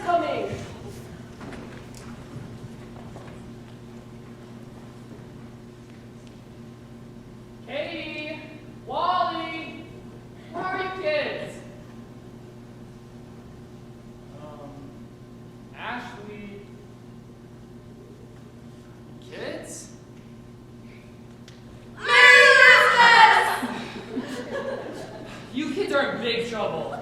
coming! Katie! Wally! Where are you kids? Ashley... Kids? You kids are in big trouble.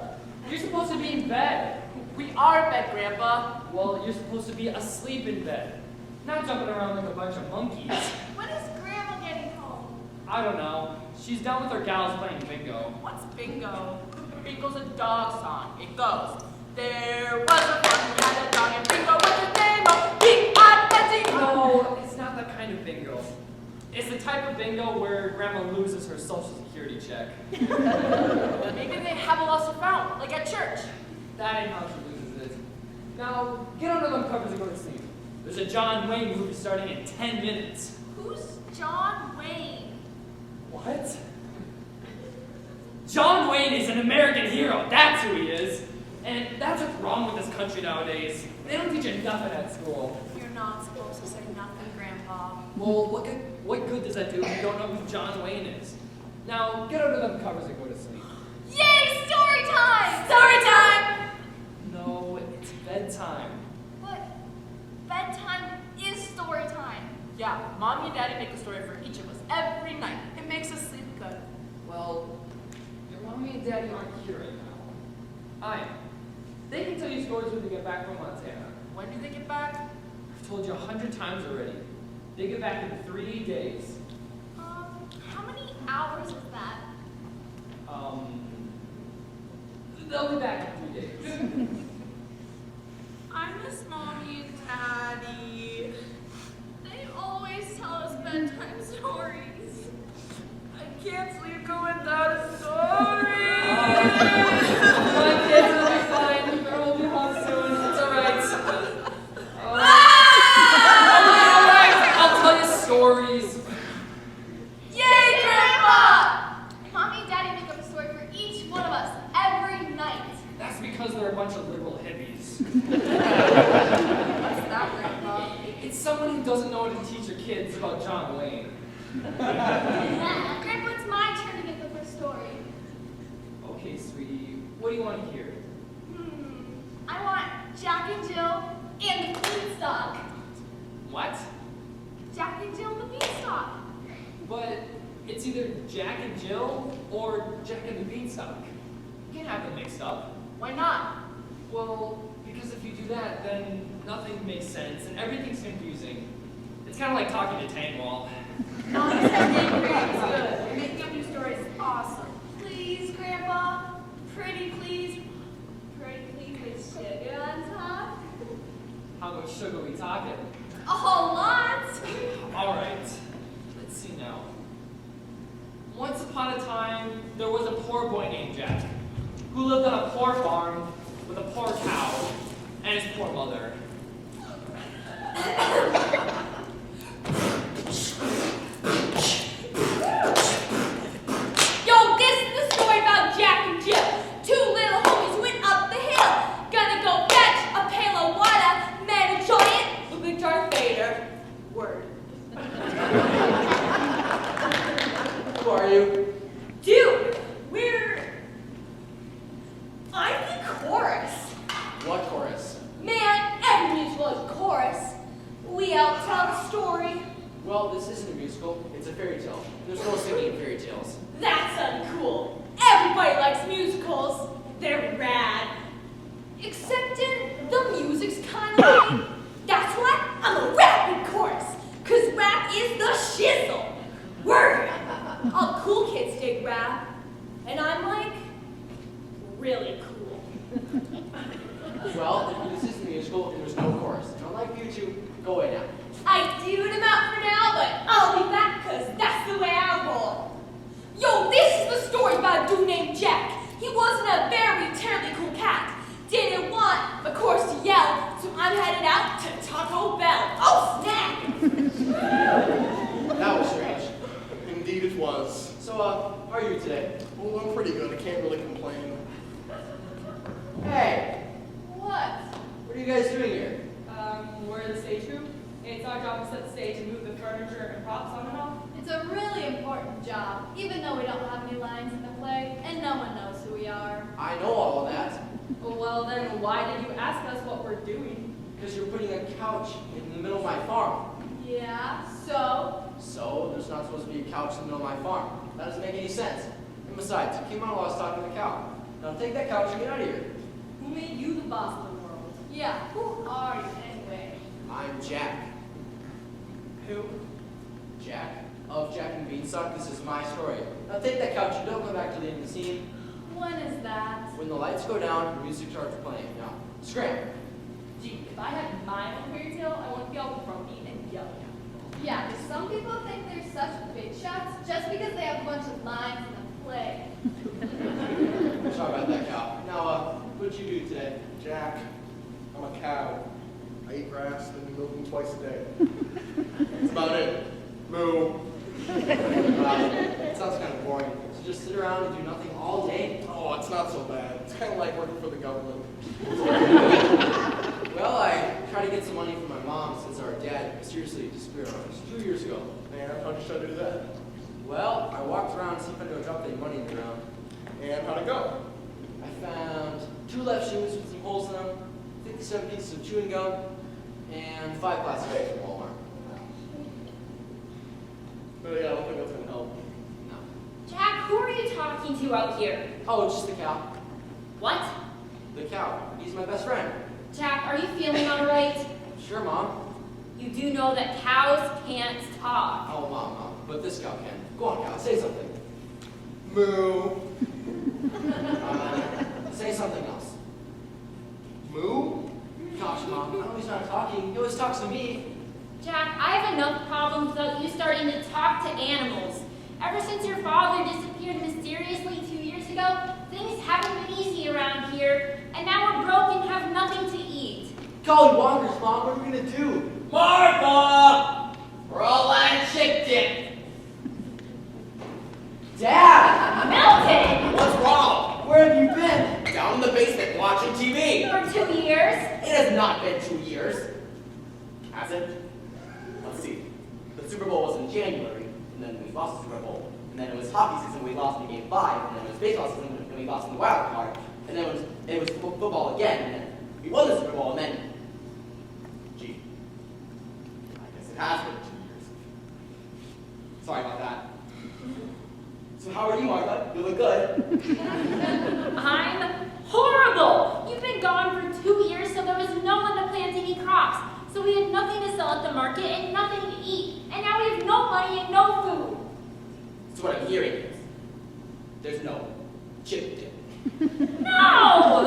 You're supposed to be in bed. We are in bed, Grandpa. Well, you're supposed to be asleep in bed, not jumping around like a bunch of monkeys. When is Grandma getting home? I don't know. She's down with her gals playing bingo. What's bingo? Bingo's a dog song. It goes, there was a farmer who had a dog and bingo was his name. Oh, B-I-N-G. No, it's not that kind of bingo. It's the type of bingo where Grandma loses her social security check. Maybe they have a lost or found, like at church. That ain't how she loses it. Now, get under them covers and go to sleep. There's a John Wayne movie starting in 10 minutes. Who's John Wayne? What? John Wayne is an American hero. That's who he is. And that's what's wrong with this country nowadays. They don't teach you nothing at school. You're not supposed to say nothing, Grandpa. Well, what good does that do if you don't know who John Wayne is? Now, get under them covers and go to sleep. Yay, story time! Story time! No, it's bedtime. But bedtime is story time. Yeah, Mommy and Daddy make a story for each of us every night. It makes us sleep good. Well, your mommy and daddy aren't here right now. I am. They can tell you stories when they get back from Montana. When do they get back? I've told you 100 times already. They get back in 3 days. How many hours is that? They'll be back in 3 days. I miss Mommy and Daddy. They always tell us bedtime stories. I can't sleep going without a story. My kids will be fine. They'll be home soon. It's alright. Alright. I'll tell you stories. Yay, Grandpa! Mommy and Daddy make up a story for each one of us every night. That's because they're a bunch of liberal hippies. What's that, Grandpa? It's someone who doesn't know how to teach their kids about John Wayne. Grandpa, it's my turn to get the first story. Okay, sweetie, what do you want to hear? I want Jack and Jill and the Beanstalk. What? Jack and Jill and the Beanstalk. But it's either Jack and Jill or Jack and the Beanstalk. You can't have them mixed up. Why not? Well, because if you do that, then nothing makes sense and everything's confusing. It's kind of like talking to Tangwall. Mommy said name creating is good. Making up new stories is awesome. Please, Grandpa. Pretty please. Pretty please with sugar on top. How much sugar we talking? A whole lot. All right, let's see now. Once upon a time, there was a poor boy named Jack who lived on a poor farm with a poor cow and his poor mother. Yo, this is the story about Jack and Jill. Two little homies went up the hill. Gonna go fetch a pail of water. Met a giant with a Darth Vader. Word. Who are you? Dude, I'm the chorus. What chorus? Man, every musical has a chorus. We all tell the story. Well, this isn't a musical. It's a fairy tale. There's no singing in fairy tales. That's uncool. Everybody likes musicals. They're rad. Except the music's kind of lame. That's why I'm a rapping chorus. Cause rap is the shizzle. Word. All cool kids dig rap. And I'm like, really cool. Well, this isn't a musical and there's no chorus. And I'd like you to go away now. I do them out for now, but I'll be back cause that's the way I roll. Yo, this is the story about a dude named Jack. He wasn't a very terribly cool cat. Didn't want, of course, to yell, so I'm headed out to Taco Bell. Oh, snap! That was strange. Indeed it was. So, how are you today? Well, I'm pretty good. I can't really complain. Hey, What? what are I know all of that. Well, then why did you ask us what we're doing? Because you're putting a couch in the middle of my farm. Yeah, so? So, there's not supposed to be a couch in the middle of my farm. That doesn't make any sense. And besides, you came out while I was talking to the cow. Now take that couch and get out of here. Who made you the boss of the world? Yeah, who are you anyway? I'm Jack. Who? Jack of Jack and Beanstalk. This is my story. Now take that couch and don't come back to the end of the scene. When is that? When the lights go down, the music starts playing. Now, scram. Gee, if I had my own fairy tale, I wouldn't be all grumpy and yelling at people. Yeah, because some people think they're such big shots just because they have a bunch of lines in a play. Sorry about that, cow. Now, what'd you do today? Jack, I'm a cow. I eat grass and milk them twice a day. That's about it. Moo. It sounds kind of boring. So just sit around and do nothing all day? Oh, it's not so bad. It's kind of like working for the government. Well, I tried to get some money from my mom since our dad mysteriously disappeared on us 2 years ago. And how'd you try to do that? Well, I walked around to see if anyone dropped any money in the ground. And how'd it go? I found 2 left shoes with some holes in them, 57 pieces of chewing gum, and 5 plastic bags from Walmart. But yeah, I don't think that's going to help. No. Jack, who are you talking to out here? Oh, it's just the cow. What? The cow. He's my best friend. Jack, are you feeling all right? Sure, Mom. You do know that cows can't talk. Oh, Mom. But this cow can. Go on, cow. Say something. Moo. Say something else. Moo? Gosh, Mom. I know he's not talking. He always talks to me. Jack, I have enough problems without you starting to talk to animals. Ever since your father disappeared mysteriously 2 years ago, things haven't been easy around here, and now we're broke and have nothing to eat. Golly wongers, Mom. What are we going to do? Martha! We're all out of chicken. Dad! Milton! What's wrong? Where have you been? Down in the basement watching TV. For 2 years? It has not been 2 years. Has it? Let's see. The Super Bowl was in January, and then we lost the Super Bowl. And then it was hockey season, we lost in game 5, and then it was baseball season, and we lost in the wild card. And then it was football again, and then we won the Super Bowl, and then, gee, I guess it has been 2 years. Sorry about that. So how are you, Martha? You look good. I'm horrible! You've been gone for 2 years, so there was no one to plant any crops. So we had nothing to sell at the market and nothing to eat. And now we have no money and no food. So what I'm hearing is, there's no chip dip. No!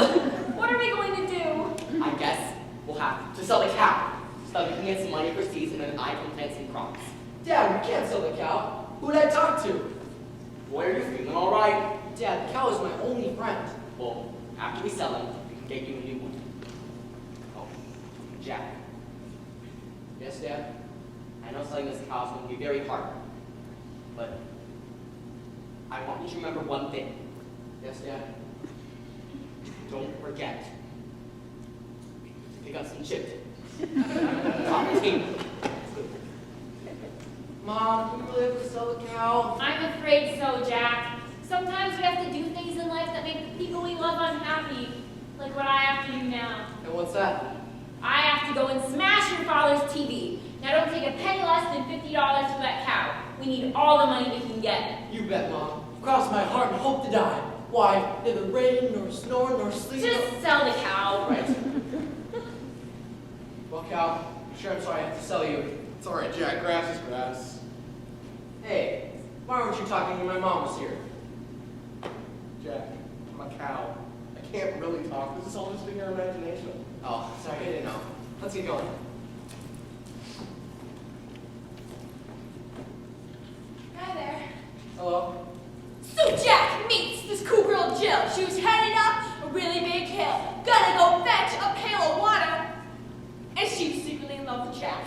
What are we going to do? I guess we'll have to sell the cow, so that we can get some money for seeds and then I can plant some crops. Dad, we can't sell the cow. Who'd I talk to? Boy, are you feeling all right? Dad, the cow is my only friend. Well, after we sell him, we can get you a new one. Oh, Jack, Yes, Dad? I know selling this cow is going to be very hard, but I want you to remember one thing. Yes, Dad? Don't forget to pick up some chip. Top team. Mom, can we really have to sell the cow? I'm afraid so, Jack. Sometimes we have to do things in life that make the people we love unhappy. Like what I have to do now. And what's that? I have to go and smash your father's TV. Now don't take a penny less than $50 for that cow. We need all the money we can get. You bet, Mom. Cross my heart and hope to die. Why, neither rain, nor snow, nor sleet. Just sell the cow. Right. Well, cow, I'm sure I'm sorry I have to sell you. It's all right, Jack. Grass is grass. Hey, why weren't you talking when my mom was here? Jack, I'm a cow. I can't really talk. This is all just in your imagination. Oh, sorry, I didn't know. Let's get going. Hi there. Hello? So Jack meets this cool girl Jill. She was heading up a really big hill. Gonna go fetch a pail of water. And she was secretly in love with Jack.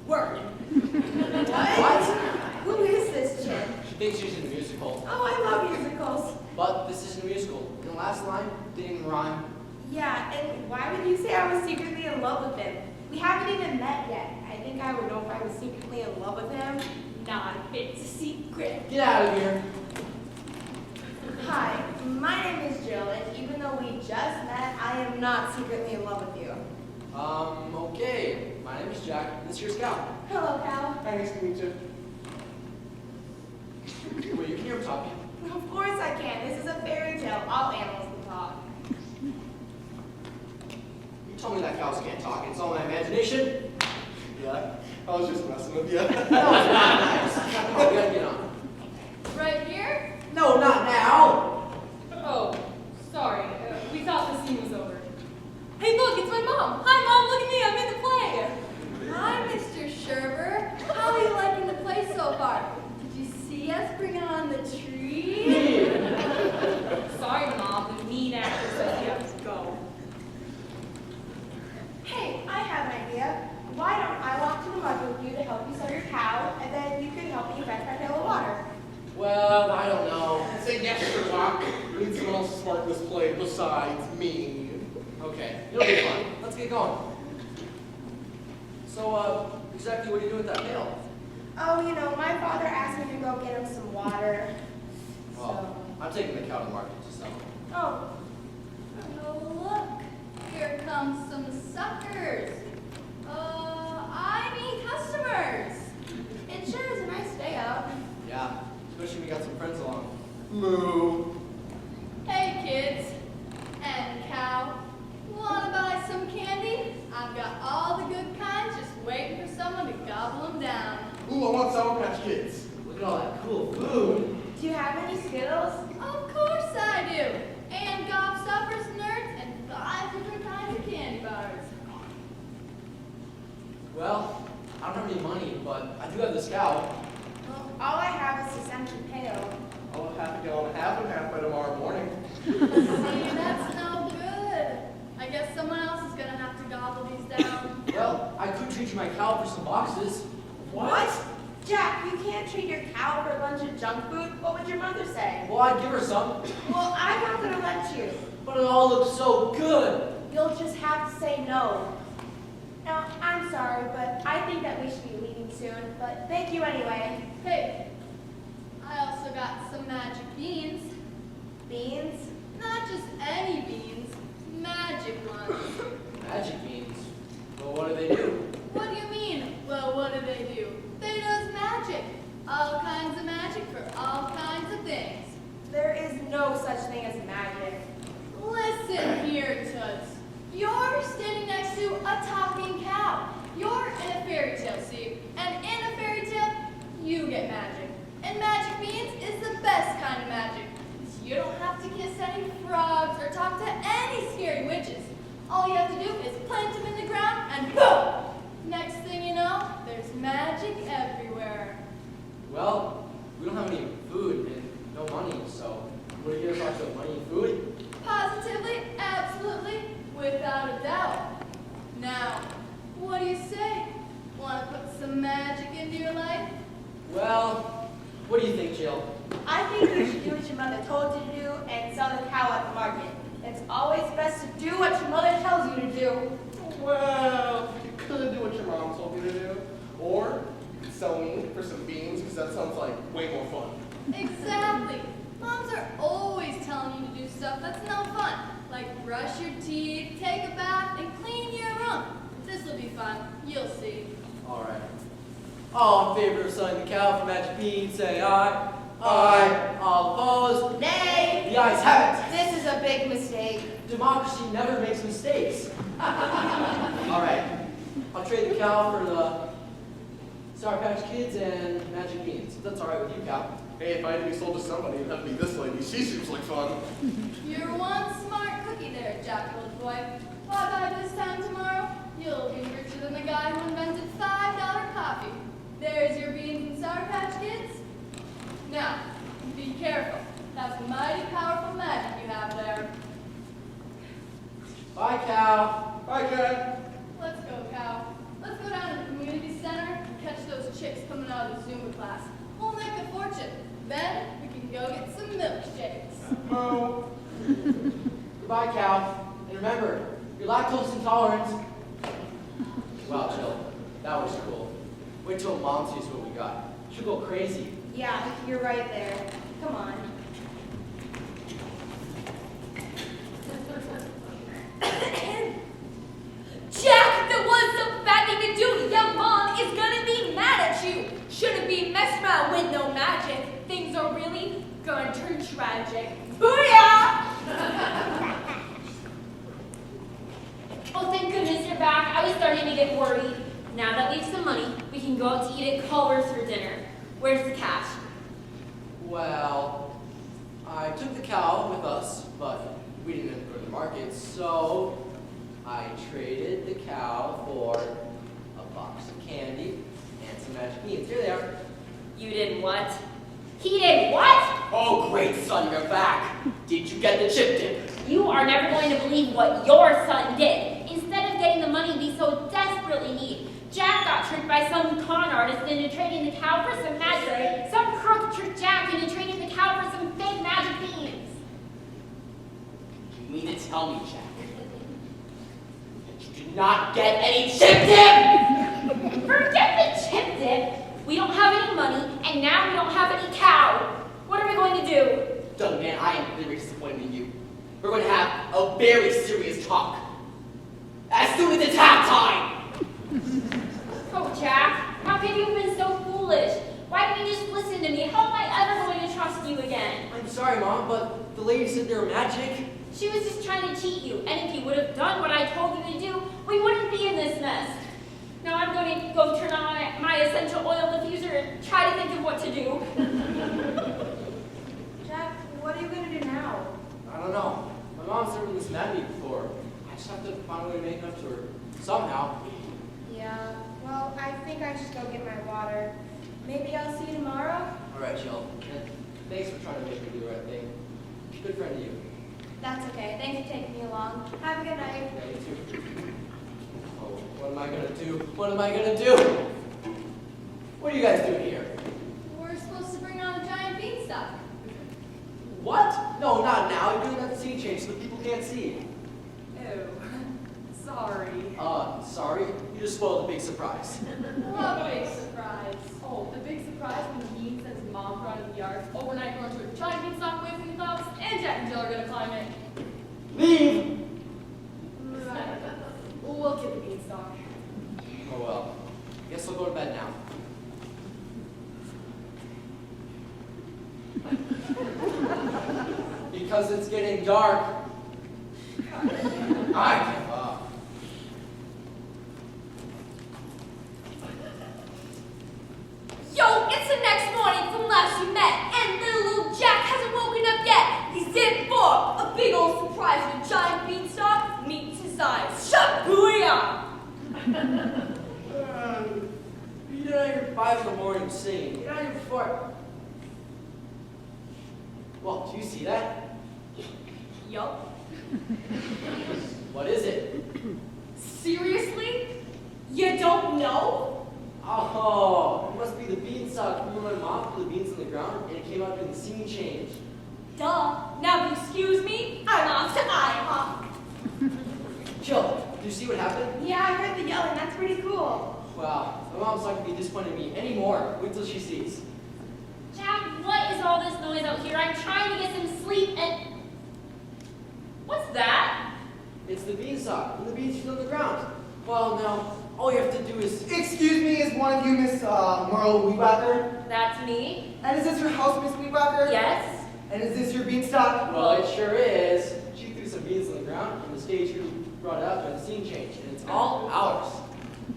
Word. What? Who is this chick? She thinks she's in a musical. Oh, I love musicals. But this isn't a musical. And the last line didn't even rhyme. Yeah, and why would you say I was secretly in love with him? We haven't even met yet. I think I would know if I was secretly in love with him. Nah, it's a secret. Get out of here. Hi, my name is Jill, and you am not secretly in love with you. Okay. My name is Jack, and this is your scout. Hello, Cal. Hi, nice to meet you. Wait, you can hear him talking. Of course I can. This is a fairy tale. All animals can talk. You told me that cows can't talk. It's all my imagination. Yeah, I was just messing with you. That was not nice. Come on, we gotta get on. Right here? No, not now. Oh, sorry. We thought the scene was over. Hey, look, it's my mom. Hi, Mom. Look at me. I'm in the play. Hi, Mr. Sherber. How are you liking the play so far? Did you see us bring on the tree? Sorry, Mom. The mean actor says you have to go. Hey, I have an idea. Why don't I walk to the mud with you to help you sell your cow, and then you can help me fetch my pail of water? Well, I don't know. Say yes, Sherlock. We need someone else to smart this play besides me. Okay, it'll be fun. Let's get going. So, exactly what are you doing with that pail? Oh, you know, my father asked me to go get him some water. Well, I'm taking the cow to market to sell. Oh, Oh, look. Here comes some suckers. I mean customers. It sure is a nice day out. Yeah, especially we got some friends along. Moo. Hey, kids. And cow. Wanna buy some candy? I've got all the good kinds just waiting for someone to gobble them down. Ooh, I want Sour Patch Kids. Look at all that cool food. do you have any Skittles? Of course I do. And gobstoppers, nerds, and 5 different kinds of candy bars. Well, I don't have any money, but I do have this cow. Well, all I have is this empty pail. I'll have half a gallon and half by tomorrow morning. See, that's no good. I guess someone else is gonna have to gobble these down. Well, I could treat you my cow for some boxes. What? Jack, you can't treat your cow for a bunch of junk food. What would your mother say? Well, I'd give her some, Well, I'm not gonna let you. but it all looks so good. You'll just have to say no. Now, I'm sorry, but I think that we should be leaving soon. But thank you anyway. Hey, I also got some magic beans. Beans? Not just any beans, magic ones. Magic beans. Well, what do they do? What do you mean? Well, what do? They does magic. All kinds of magic for all kinds of things. There is no such thing as magic. Listen here, Toots. You're standing next to a talking cow. You're in a fairy tale, see? And in a fairy tale, you get magic. And magic beans is the best kind of magic. So you don't have to kiss any frogs or talk to any scary witches. All you have to do is plant them in the ground and boom! Next thing you know, there's magic everywhere. Well, we don't have any food and no money, so what do you guys talk about money and food? Positively, absolutely, without a doubt. Now, what do you say? Want to put some magic into your life? Well, what do you think, Jill? I think you should do what your mother told you to do and sell the cow at the market. It's always best to do what your mother tells you to do. Well, you could do what your mom told you to do. Or you could sell me for some beans, because that sounds like way more fun. Exactly. Moms are always telling you to do stuff that's no fun, like brush your teeth, take a bath, and clean your room. This will be fun. You'll see. All right. All in favor of selling the cow for magic beans, say aye. Aye. All opposed? Nay! The ayes have it. This is a big mistake. Democracy never makes mistakes. All right. I'll trade the cow for the Sour Patch Kids and magic beans. If that's all right with you, cow. Hey, if I had to be sold to somebody, it'd have to be this lady. She seems like fun. You're one smart cookie there, Jack, old boy. Why, by this time tomorrow, you'll be richer than the guy who invented $5 coffee. There's your beans and Sour Patch Kids. Now, be careful. That's mighty powerful magic you have there. Bye, cow. Bye, Cat. Let's go, cow. Let's go down to the community center and catch those chicks coming out of the Zumba class. We'll make a fortune. Then we can go get some milkshakes. Moo. Goodbye, cow. And remember, your lactose intolerance. Wow, Jill, that was cool. Wait till Mom sees what we got. She'll go crazy. Yeah, you're right there. Come on. And so I traded the cow for a box of candy and some magic beans. Here they are. You did what? He did what? Oh, great son, you're back. Did you get the chip dip? You are never going to believe what your son did. Instead of getting the money we so desperately need, Jack got tricked by some con artist into trading the cow for some magic. Some crook tricked Jack into trading the cow for some fake magic beans. You mean to tell me, Jack, that you did not get any chip dip? Forget the chip dip. We don't have any money, and now we don't have any cow. What are we going to do? Young man, I am very disappointed in you. We're going to have a very serious talk. As soon as it's halftime! Oh, Jack, how could you have been so foolish? Why didn't you just listen to me? How am I ever going to trust you again? I'm sorry, Mom, but the lady said they were magic. She was just trying to cheat you, and if you would have done what I told you to do, we wouldn't be in this mess. Now I'm going to go turn on my essential oil diffuser and try to think of what to do. Jack, what are you going to do now? I don't know. My mom's never been mad at me before. I just have to find a way to make it up to her. Somehow. Yeah, well, I think I should go get my water. Maybe I'll see you tomorrow? All right, Jill. And thanks for trying to make me do the right thing. Good friend to you. That's okay. Thanks for taking me along. Have a good night. Yeah, you too. Oh, what am I gonna do? What am I gonna do? What are you guys doing here? We're supposed to bring on a giant beanstalk. What? No, not now. You're doing that scene change so that people can't see. Ew. Sorry. Sorry. You just spoiled the big surprise. What big surprise. Oh, the big surprise when Dean sends his mom out of the yard. Overnight, we're going to a giant beanstalk wave from the clouds, and Jack and Jill are going to climb it. Leave! We'll get the beanstalk. Oh well. Guess I'll go to bed now. Because it's getting dark. I give up. Yo, it's the next morning from last we met, and little Jack hasn't woken up yet. He's in for a big old surprise with a giant beanstalk meets his eyes. Shabuya! You get out of your 5 in the morning singing. Get out of your fart. Well, do you see that? Yup. What is it? Seriously? You don't know? Oh, it must be the beanstalk. Remember my mom put the beans on the ground and it came out during the scene change. Duh. Now, if you excuse me, I'm off to IHOP. Jill, did you see what happened? Yeah, I heard the yelling. That's pretty cool. Wow, my mom's not going to be disappointed in me anymore. Wait till she sees. Jack, what is all this noise out here? I'm trying to get some sleep and... What's that? It's the beanstalk, and the beans are on the ground. Well, now, all you have to do is... Excuse me, is one of you Miss Merle Weebacker? That's me. And is this your house, Miss Weebacker? Yes. And is this your beanstalk? Well, it sure is. She threw some beans on the ground, and the stage crew brought it out during the scene change, and it's all ours.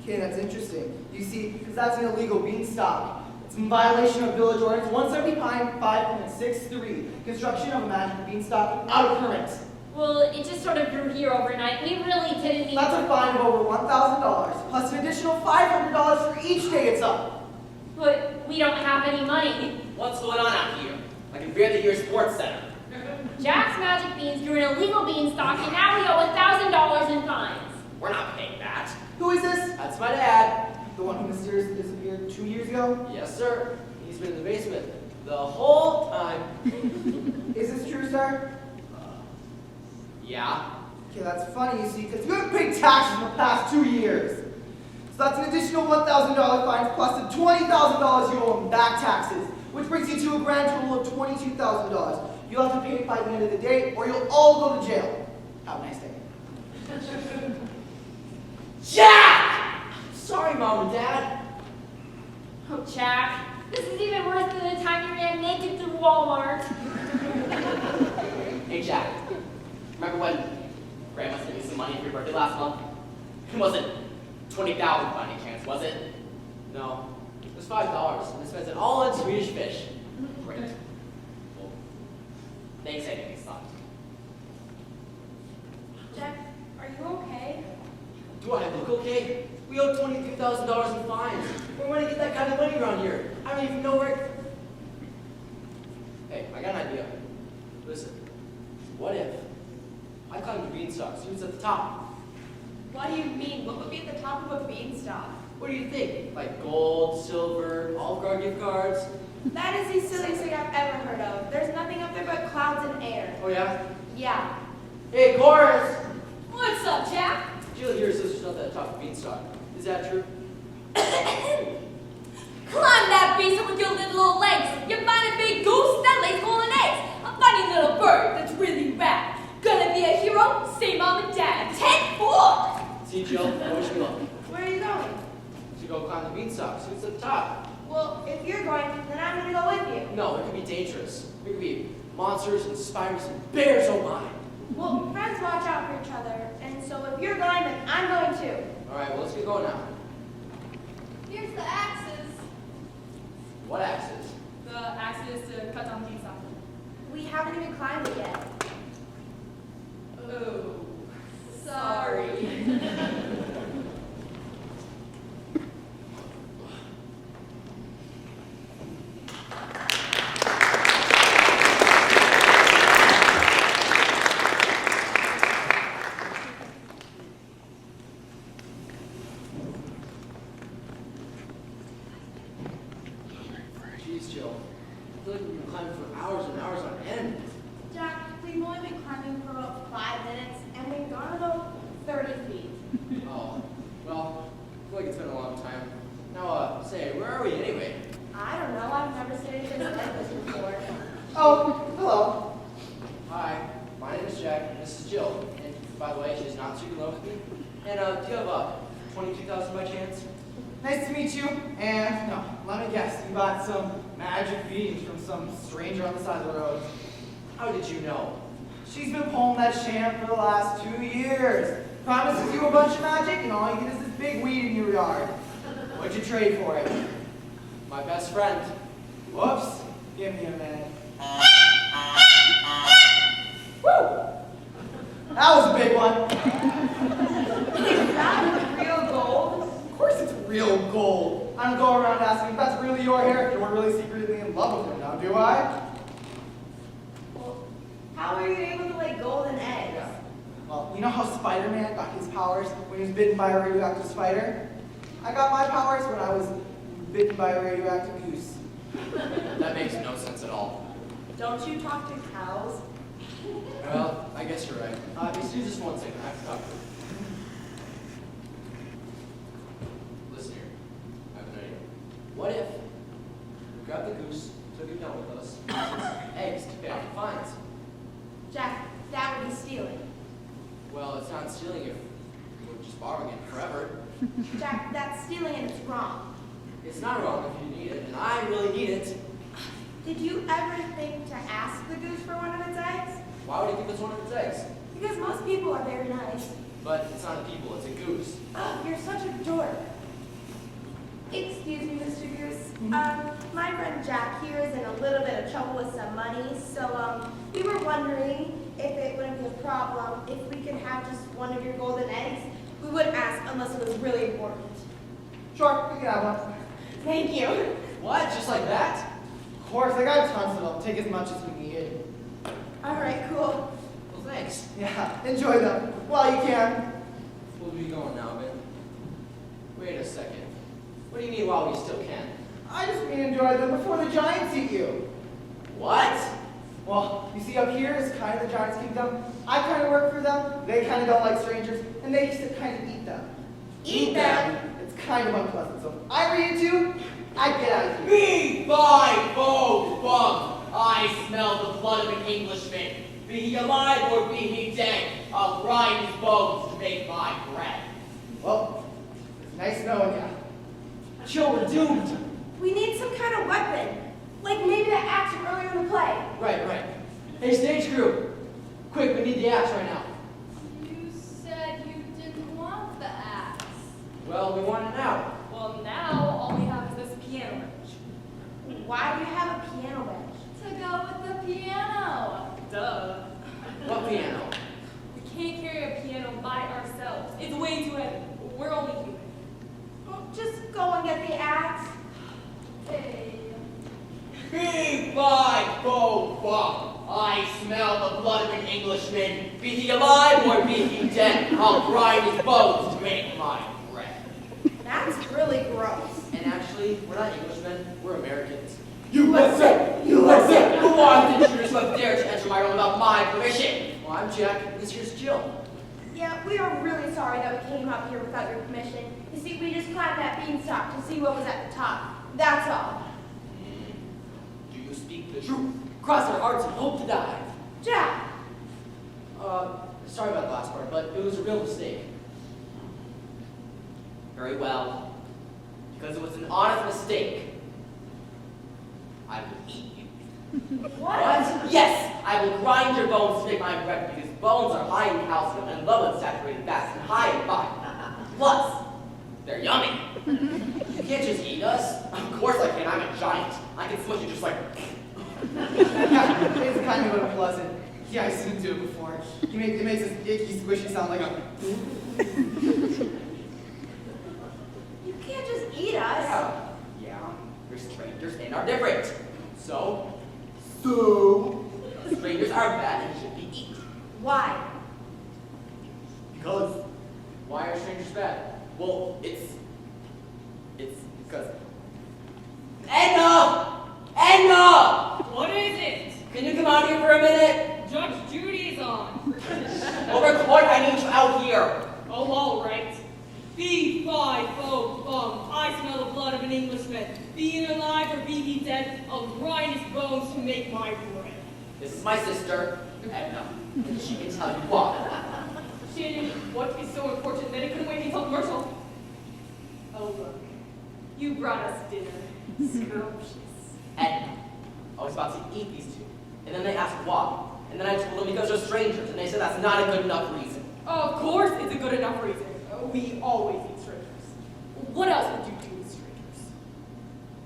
Okay, that's interesting. You see, because that's an illegal beanstalk. It's in violation of Village Ordinance 175.63, construction of a magical beanstalk out of permit. Well, it just sort of grew here overnight. We really didn't need That's a fine of over $1,000, plus an additional $500 for each day it's up. But we don't have any money. What's going on out here? I can barely hear Sports Center. Jack's Magic Beans grew an illegal beanstalk, and now we owe $1,000 in fines. We're not paying that. Who is this? That's my dad. The one who mysteriously disappeared 2 years ago? Yes, sir. He's been in the basement the whole time. Is this true, sir? Yeah. Okay, that's funny, you see, because you haven't paid taxes for the past 2 years. So that's an additional $1,000 fines plus the $20,000 you owe in back taxes, which brings you to a grand total of $22,000. You'll have to pay it by the end of the day, or you'll all go to jail. Have a nice day. Jack! Sorry, Mom and Dad. Oh, Jack, this is even worse than the time you ran naked through Walmart. Hey, Jack. Remember when Grandma sent me some money for your birthday last month? It wasn't $20,000 by any chance, was it? No. It was $5, and I spent it all on Swedish fish. Great. Well, thanks anyway, son. Do I look okay? We owe $22,000 in fines. Where am I to get that kind of money around here? I don't even know where. Hey, I got an idea. Listen, what if I climbed the beanstalk, so it's at the top? What do you mean? What would be at the top of a beanstalk? What do you think? Like gold, silver, Olive Garden gift cards? That is the silliest thing I've ever heard of. There's nothing up there but clouds and air. Oh yeah? Yeah. Hey, chorus! What's up, Jack? Jill here says there's nothing at the top of the beanstalk. Is that true? Climb that beast up with your little old legs. You find a big goose that lays golden eggs. A funny little bird that's really rad. Gonna be a hero, say mom and dad. 10-4. See, Jill, I wish me luck. Where are you going? To go climb the beanstalk, so it's at the top. Well, if you're going, then I'm going to go with you. No, it could be dangerous. There could be monsters and spiders and bears, oh my. Well, friends watch out for each other, and so if you're going, then I'm going too. All right, well, let's get going now. Here's the axes. What axes? The axes to cut down beanstalk. We haven't even climbed it yet. Oh, Sorry. Jeez, Jill. I feel like we've been climbing for hours and hours on end. Jack, we've only been climbing for about 5 minutes, and we've gone about 30 feet. Oh, well, I feel like it's been a long time. Now, say, where are we anyway? I don't know, I've never seen anything like this before. Oh, hello. Hi, my name is Jack, and this is Jill. And by the way, she's not super in love with me. And do you have 22,000 by chance? Nice to meet you. And no, let me guess, you bought some magic beans from some stranger on the side of the road. How did you know? She's been pulling that sham for the last 2 years. Promises you a bunch of magic, and all you get is this big weed in your yard. What'd you trade for it? My best friend. Whoops. Give me a minute. Woo! That was a big one. Is that real gold? Of course it's real gold. I don't go around asking if that's really your hair. You're really secretly in love with him now, do I? Well, how are you able to lay golden eggs? Yeah. Well, you know how Spider-Man got his powers when he was bitten by a radioactive spider? I got my powers when I was bitten by a radioactive goose. That makes no sense at all. Don't you talk to cows? Well, I guess you're right. Excuse just one second. I have to talk to her. Listen here. I have an idea. What if we grabbed the goose, took it down with us, eggs to pay off the fines? Jack, that would be stealing. Well, it's not stealing if we're just borrowing it forever. Jack, that's stealing and it's wrong. It's not wrong if you need it, and I really need it. Did you ever think to ask the goose for one of its eggs? Why would it give us one of its eggs? Because most people are very nice. But it's not a people, it's a goose. Oh, you're such a dork. Excuse me, Mr. Goose. My friend Jack here is in a little bit of trouble with some money, so we were wondering if it wouldn't be a problem if we could have just one of your golden eggs. We wouldn't ask unless it was really important. Sure, you can have one. Thank you. What? Just like that? Of course, I got tons of them. Take as much as we need. All right, cool. Well, thanks. Yeah, enjoy them while you can. We'll be going now, but wait a second. What do you mean while we still can? I just mean enjoy them before the giants eat you. What? Well, you see, up here is kind of the Giants' kingdom. I kind of work for them. They kind of don't like strangers, and they used to kind of eat them. Eat them? It's kind of unpleasant. So if I were you two, I'd get out of here. Be thy foe, bum! I smell the blood of an Englishman. Be he alive or be he dead, I'll grind his bones to make my bread. Well, it's nice knowing ya. Joe, we're doomed. We need some kind of weapon. Like maybe that axe from earlier in the play. Right. Hey, stage crew. Quick, we need the axe right now. You said you didn't want the axe. Well, we want it now. Well, now all we have is this piano bench. Why do you have a piano bench? To go with the piano. Duh. What piano? We can't carry a piano by ourselves. It's way too heavy. I smell the blood of an Englishman. Be he alive or be he dead, I'll grind his bones to make my bread. That's really gross. And actually, we're not Englishmen, we're Americans. USA! USA! Who are the intruders who have dared to enter my realm without my permission? Well, I'm Jack, and this here's Jill. Yeah, we are really sorry that we came up here without your permission. You see, we just climbed that beanstalk to see what was at the top. That's all. Do you speak the truth? Cross our hearts and hope to die. Jack! Sorry about the last part, but it was a real mistake. Very well. Because it was an honest mistake, I will eat you. What? Yes, I will grind your bones to make my bread because bones are high in calcium and low in saturated fats and high in fiber. Plus, they're yummy. You can't just eat us. Of course I can. I'm a giant. I can smush you just like. Yeah, it's kind of unpleasant. Yeah, I've seen him do it before. It makes this icky, squishy sound like a... You can't just eat us. Yeah, you're strangers and are different. So, strangers are bad and should be eaten. Why? Because. Why are strangers bad? Well, it's because. Edna! Edna! What is it? Can you come out here for a minute? Judge Judy is on. Over court, I need you out here. Oh, all right. Fee, fi, fo, fum. I smell the blood of an Englishman. Be he alive or be he dead, I'll grind his bones to make my bread. This is my sister, Edna, and she can tell you why. Shannon, what is so important that it couldn't wait until commercial? Oh, look. You brought us dinner. Scrumptious. Edna, I was about to eat these two, and then they asked why. And then I told them because they're strangers, and they said that's not a good enough reason. Of course it's a good enough reason. We always eat strangers. What else would you do with strangers?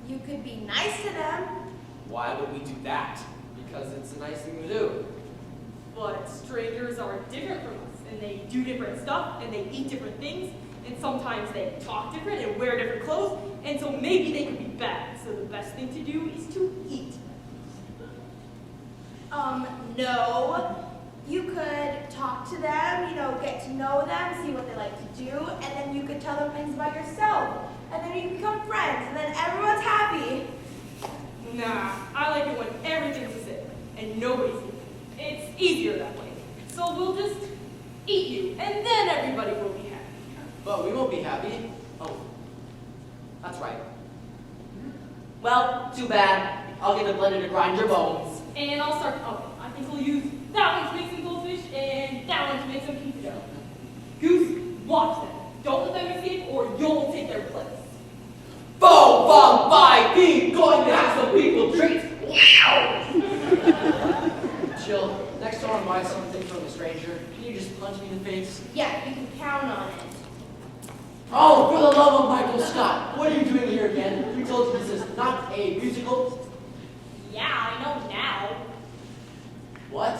You could be nice to them. Why would we do that? Because it's a nice thing to do. But strangers are different from us, and they do different stuff, and they eat different things, and sometimes they talk different and wear different clothes, and so maybe they could be bad. So the best thing to do is to eat. No. You could talk to them, get to know them, see what they like to do, and then you could tell them things about yourself. And then you become friends, and then everyone's happy. Nah, I like it when everything's a secret, and nobody's eating. It's easier that way. So we'll just eat you, and then everybody will be happy. But we won't be happy. Oh, that's right. Well, too bad. I'll get a blender to grind your bones. And I'll start pumping. I think we'll use that one to make some goldfish, and that one to make some pizza dough. Goose, watch them. Don't let them escape, or you'll take their place. Bo, bum, fi, be going to have some people treat. Wow! Jill, next time I buy something from a stranger, can you just punch me in the face? Yeah, you can count on it. Oh, for the love of Michael Scott, what are you doing here again? You told me this is not a musical. Yeah, I know now. What?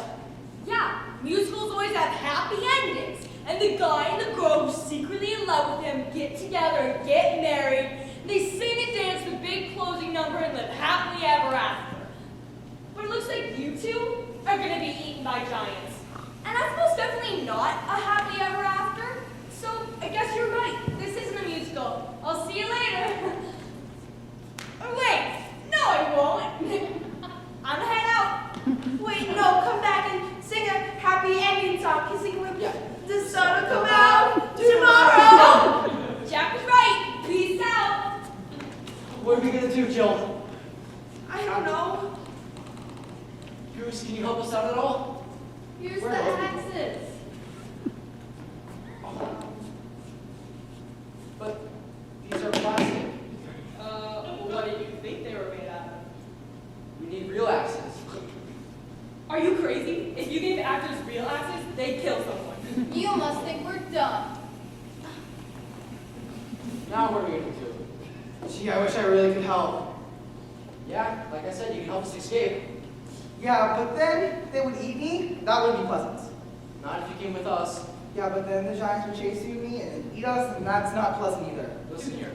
Yeah, musicals always have happy endings. And the guy and the girl who's secretly in love with him get together and get married. They sing and dance the big closing number and live happily ever after. But it looks like you two are gonna be eaten by giants. And that's most definitely not a happy ever after. So I guess you're right. This isn't a musical. I'll see you later. Oh wait, no I won't. I'm gonna head out. Wait, no, come back and sing a happy ending song. You sing with Yeah. the sun will come out tomorrow. Jack was right. Peace out. What are we gonna do, Jill? I don't know. Goose, can you help us out at all? Here's Where the are we? axes. But these are plastic. What did you think they were made out of? We need real axes. Are you crazy? If you gave actors real axes, they'd kill someone. You must think we're dumb. Now what are we gonna do? Gee, I wish I really could help. Yeah, like I said, you can help us escape. Yeah, but then they would eat me. That wouldn't be pleasant. Not if you came with us. Yeah, but then the giants would chase me and eat us, and that's not pleasant either. Listen here.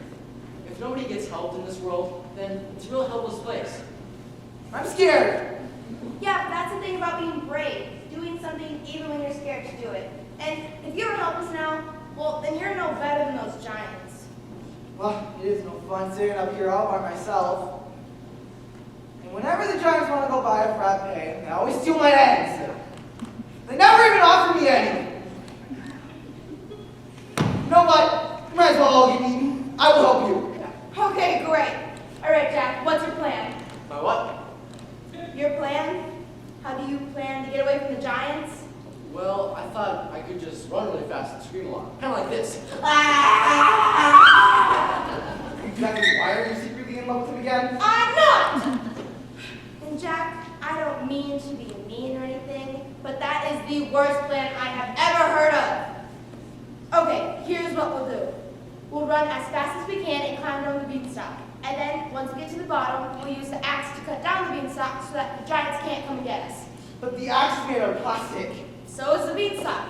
If nobody gets helped in this world, then it's a real helpless place. I'm scared. Yeah, but that's the thing about being brave. Doing something even when you're scared to do it. And if you don't help us now, well, then you're no better than those giants. Well, it is no fun sitting up here all by myself. And whenever the giants want to go buy a frappe, they always steal my eggs. They never even offer me any. You know what? You might as well all get eaten. I will help you. Okay, great. All right, Jack, what's your plan? My what? Your plan? How do you plan to get away from the giants? Well, I thought I could just run really fast and scream a lot. Kind of like this. Exactly why are you secretly in love with him again? I'm not! And Jack, I don't mean to be mean or anything, but that is the worst plan I have ever heard of. Okay, here's what we'll do. We'll run as fast as we can and climb down the beanstalk. And then, once we get to the bottom, we'll use the axe to cut down the beanstalk so that the giants can't come and get us. But the axe is made out of plastic. So is the beanstalk.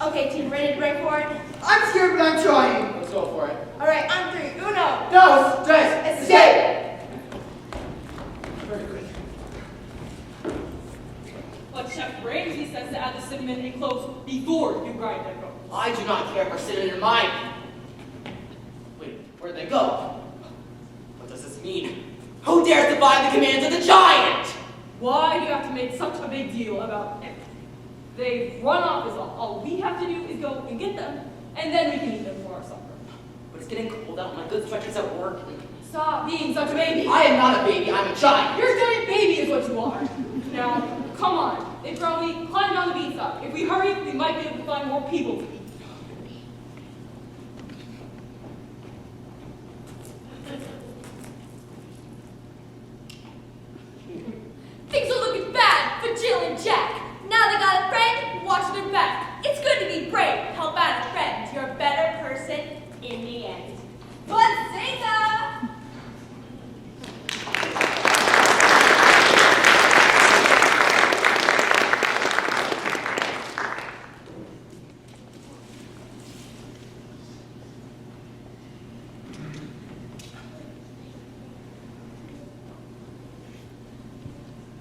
Okay, team, ready to break for it? I'm scared, but I'm trying. Let's go for it. All right, on three. Uno. Dos, tres, Escape! Very good. But Chef Ramsay says to add the cinnamon and cloves before you grind them. I do not care for cinnamon in mine. Wait, where'd they go? What does this mean? Who dares defy the commands of the giant? Why do you have to make such a big deal about it? They run off is all. All we have to do is go and get them, and then we can eat them for our supper. But it's getting cold out. My good stretchers at work. Stop being such a baby. I am not a baby. I'm a giant. You're a giant baby is what you are. Now, come on. They probably climb down the beanstalk. If we hurry, we might be able to find more people to eat. Things are looking bad for Jill and Jack. Now they got a friend watching their back. It's good to be brave, help out a friend. You're a better person in the end. Bazinga!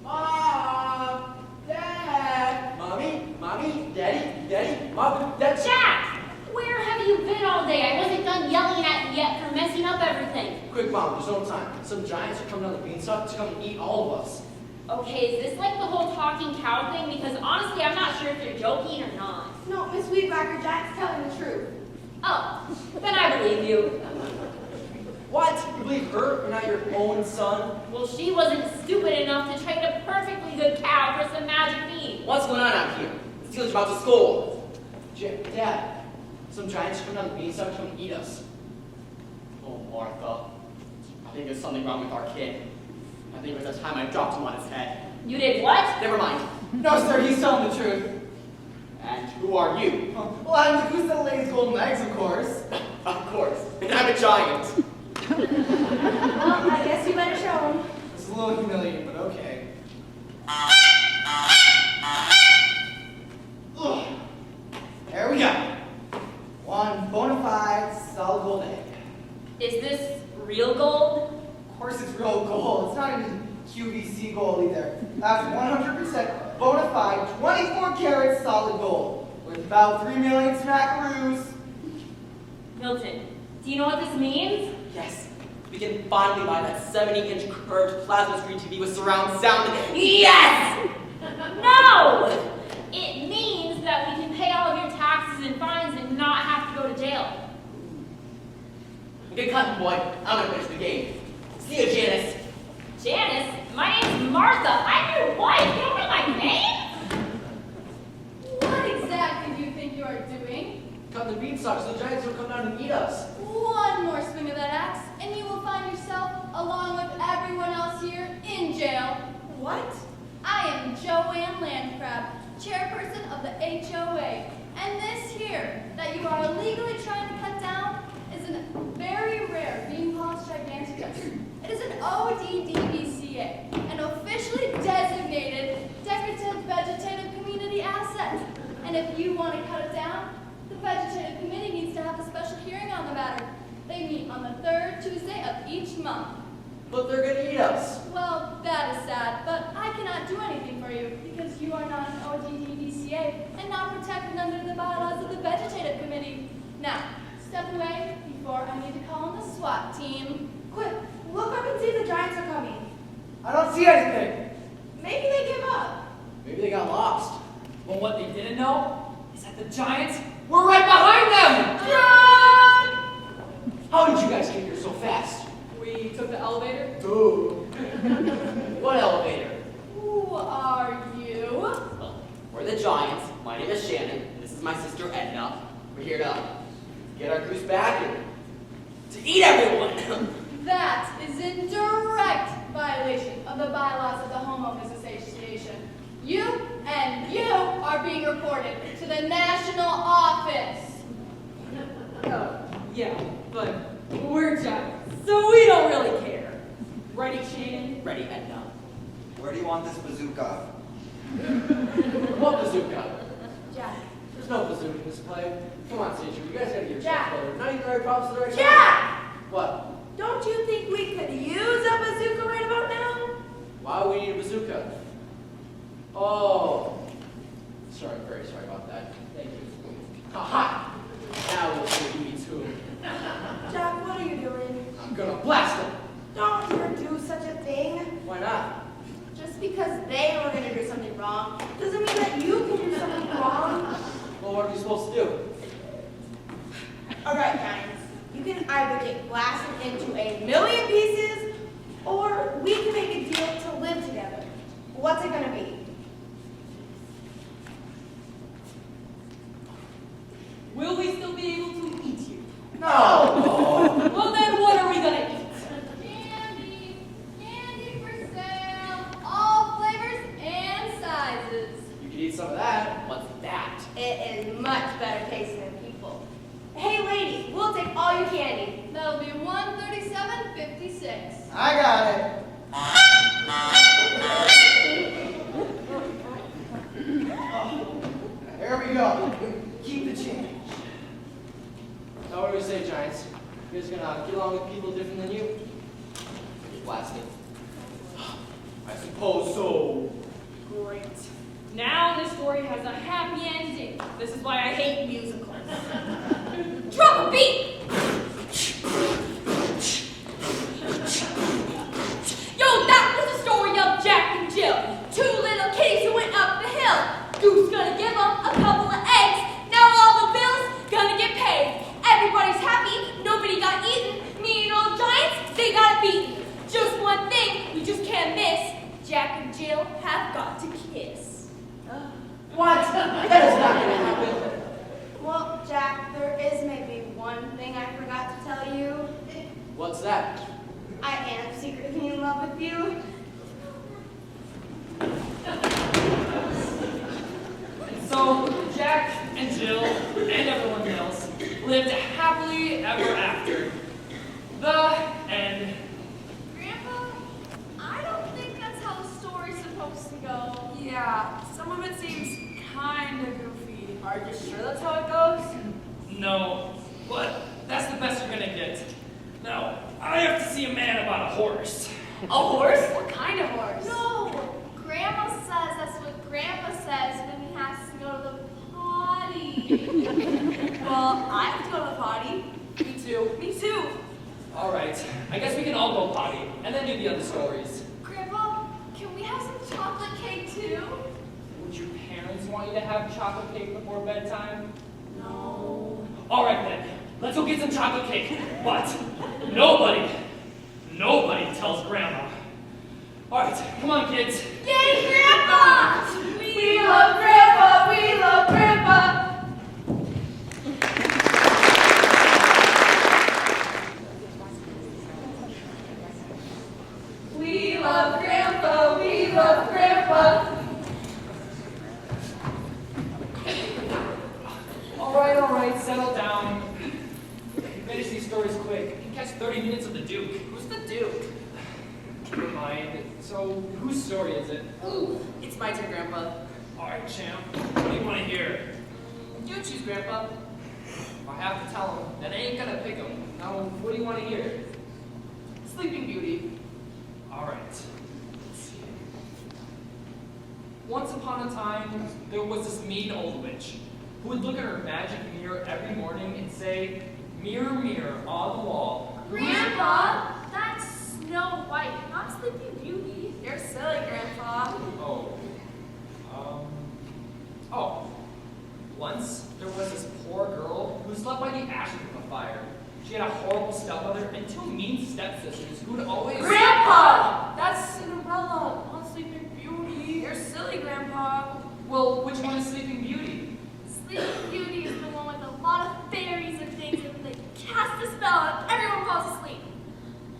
Mom! Dad! Mommy, Daddy, Mom, Dad. Jack! Where have you been all day? I wasn't done yelling at you yet for messing up everything. Quick, Mom, there's no time. Some giants are coming down the beanstalk to come and eat all of us. Okay, is this like the whole talking cow thing? Because honestly, I'm not sure if you're joking or not. No, Miss Weedbacker, Jack's telling the truth. Oh, then I believe you. What? You believe her? You're not your own son? Well, she wasn't stupid enough to trade a perfectly good cow for some magic meat. What's going on out here? The Steelers about to scold. Dad, some giants are coming down the beanstalk to come and eat us. Oh, Martha. I think there's something wrong with our kid. I think it was the time I dropped him on his head. You did what? Never mind. No, sir, he's telling the truth. And who are you? Well, I'm the goose that lays golden eggs, of course. Of course. And I'm a giant. Well, I guess you better show him. It's a little humiliating, but okay. Ugh. There we go. One bona fide solid gold egg. Is this real gold? Of course it's real gold. It's not any QVC gold either. That's 100% bona fide 24 karat solid gold. Worth about 3 million smackaroos. Milton, do you know what this means? Yes. We can finally buy that 70-inch curved plasma screen TV with surround sound. Yes! No! It means that we can pay all of your taxes and fines and not have to go to jail. Good cutting, boy. I'm gonna finish the game. See you, Janice. Janice? My name's Martha. I'm your wife. You don't know my name? What exactly do you think you are doing? Cut the beanstalk so the giants will come down and eat us. One more swing of that axe, and you will find yourself, along with everyone else here, in jail. What? I am Joanne Landcrab, chairperson of the HOA, and this here that you are illegally trying to cut down is a very rare bean polished giganticus. It is an ODDBCA, an officially designated decorative vegetative community asset. And if you want to cut it down, the vegetative committee needs to have a special hearing on the matter. They meet on the third Tuesday of each month. But they're gonna eat us. Well, that is sad, but I cannot do anything for you because you are not an ODDBCA and not protected under the bylaws of the Vegetative Committee. Now, step away before I need to call on the SWAT team. Quick, look up and see if the giants are coming. I don't see anything. Maybe they give up. Maybe they got lost. But what they didn't know is that the giants were right behind them! How did you guys get here so fast? We took the elevator. Ooh. What elevator? Who are you? Well, we're the Giants. My name is Shannon. And this is my sister Edna. We're here to get our goose back and to eat everyone. That is in direct violation of the bylaws of the Homeowners Association. You and you are being reported to the national office. Oh, yeah, but we're giants, so we don't really care. Ready, Shannon? Ready, Edna. Where do you want this bazooka? What bazooka? Jack. There's no bazooka in this play. Come on, Sage. You guys gotta get your Jack. stuff together. Now you got props to the right Jack! What? Don't you think we could use a bazooka right about now? Why would we need a bazooka? Oh. Sorry, very sorry about that. Thank you. Haha! Now we'll see who eats who. Jack, what are you doing? I'm gonna blast them! Don't ever do such a thing. Why not? Just because they were going to do something wrong doesn't mean that you can do something wrong. Well, what are we supposed to do? All right, Giants. You can either get blasted into 1,000,000 pieces, or we can make a deal to live together. What's it going to be? Will we still be able to eat you? No! Well, then what are we gonna eat? Candy, candy for sale, all flavors and sizes. You can eat some of that. What's that? It is much better tasting than people. Hey, ladies, we'll take all your candy. That'll be $137.56. I got it. There we go. Keep the change. So what do we say, Giants? You guys gonna get along with people different than you? Get blasted. I suppose so. Great. Now this story has a happy ending. This is why I hate musicals. Drop a beat! Yo, that was the story of Jack and Jill. Two little kitties who went up the hill. Goose gonna give them a couple of eggs. Now all the bills gonna get paid. Everybody's happy. Nobody got eaten. Me and old giants, they got beaten. Just one thing we just can't miss. Jack and Jill have got to kiss. What? That is not gonna happen. Well, Jack, there is maybe one thing I forgot to tell you. What's that? I am secretly in love with you. And so Jack and Jill and everyone else lived happily ever after. The end. Grandpa, I don't think that's how the story's supposed to go. Yeah, some of it seems kind of goofy. Are you sure that's how it goes? No, but that's the best you're gonna get. Now, I have to see a man about a horse. A horse? What kind of horse? No, Grandma says that's what Grandpa says when he has to go to the potty. Well, I have to go to the potty. Me too. Me too. All right, I guess we can all go potty and then do the other stories. Grandpa, can we have some chocolate cake too? Would your parents want you to have chocolate cake before bedtime? No. All right then, let's go get some chocolate cake. But nobody tells Grandma. All right, come on, kids. Yay, Grandpa! We love Grandpa! We love Grandpa! We love Grandpa! We love Grandpa! All right, settle down. Finish these stories quick. You can catch 30 minutes of the Duke. Who's the Duke? Never mind. So, whose story is it? Ooh, it's my turn, Grandpa. All right, champ. What do you want to hear? You choose, Grandpa. If I have to tell him, then I ain't gonna pick him. Now, what do you want to hear? Sleeping Beauty. All right. Let's see. Once upon a time, there was this mean old witch who would look at her magic mirror every morning and say, "Mirror, mirror on the wall." Grandpa, that's Snow White, not Sleeping Beauty. You're silly, Grandpa. Oh. Once, there was this poor girl who slept by the ashes of a fire. She had a horrible stepmother and two mean stepsisters who would always— Grandpa! That's Cinderella, not Sleeping Beauty. You're silly, Grandpa. Well, which one is Sleeping Beauty? Sleeping Beauty is the one with a lot of fairies and things, and they cast a spell and everyone falls asleep.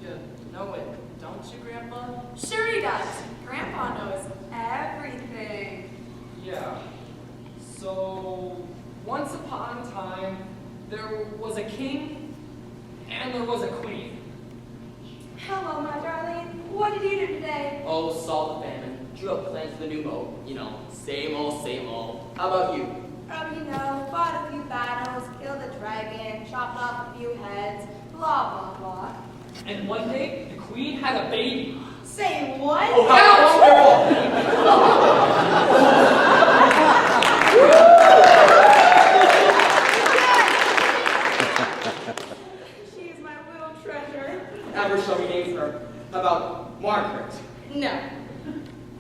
You know it, don't you, Grandpa? Sure he does. Grandpa knows everything. Yeah. So, once upon a time, there was a king and there was a queen. Hello, my darling. What did you do today? Oh, saw the famine. Drew up plans for the new boat. You know, same old, same old. How about you? You know, fought a few battles, killed a dragon, chopped off a few heads, blah, blah, blah. And one day, the queen had a baby. Say what? Oh, how She's my little treasure. Ever show me names for her? How about Margaret? No.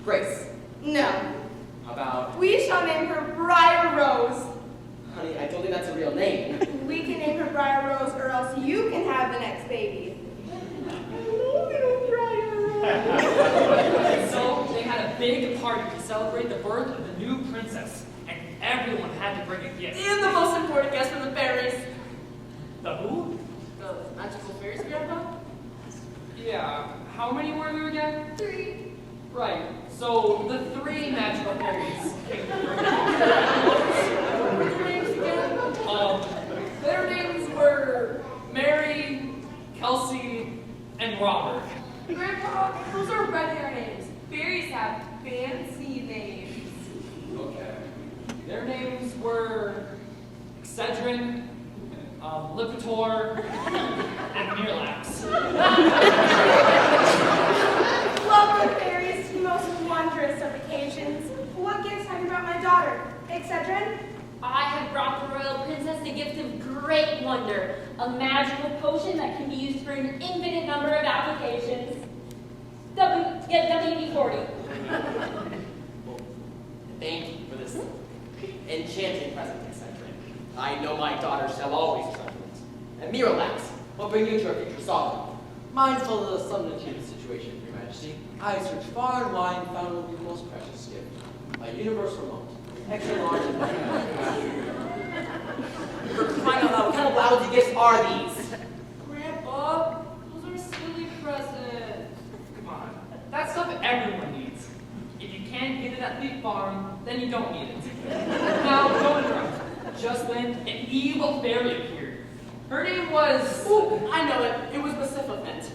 Grace? No. How about— We shall name her Briar Rose. Honey, I don't think that's a real name. We can name her Briar Rose, or else you can have the next baby. Hello, little Briar Rose. And so, they had a big party to celebrate the birth of the new princess. And everyone had to bring a gift. And the most important guest from the fairies. The who? The magical fairies, Grandpa? Yeah. How many were there again? 3. Right. So, the 3 magical fairies came to bring What were their names again? Their names were Mary, Kelsey, and Robert. Grandpa, those are red hair names. Fairies have fancy names. Okay. Their names were Excedrin, Lipitor, and Miralax. Welcome, fairies, to the most wondrous of occasions. What gifts have you brought my daughter? Excedrin? I have brought the royal princess the gift of great wonder, a magical potion that can be used for an infinite number of applications. WD-40. Well, thank you for this enchanting present, etc. I know my daughter shall always treasure it. And Miralax, what bring you to our future sovereign? Mindful of the sudden enchanted situation, Your Majesty, I searched far and wide and found what would be the most precious gift. A universal remote. Extra large and For crying out loud, what kind of lousy gifts are these? Grandpa, those are silly presents. Come on. That stuff everyone needs. If you can't get it at the farm, then you don't need it. Now, don't interrupt. Just then, an evil fairy appeared. Her name was— Ooh, I know it. It was Pacificant.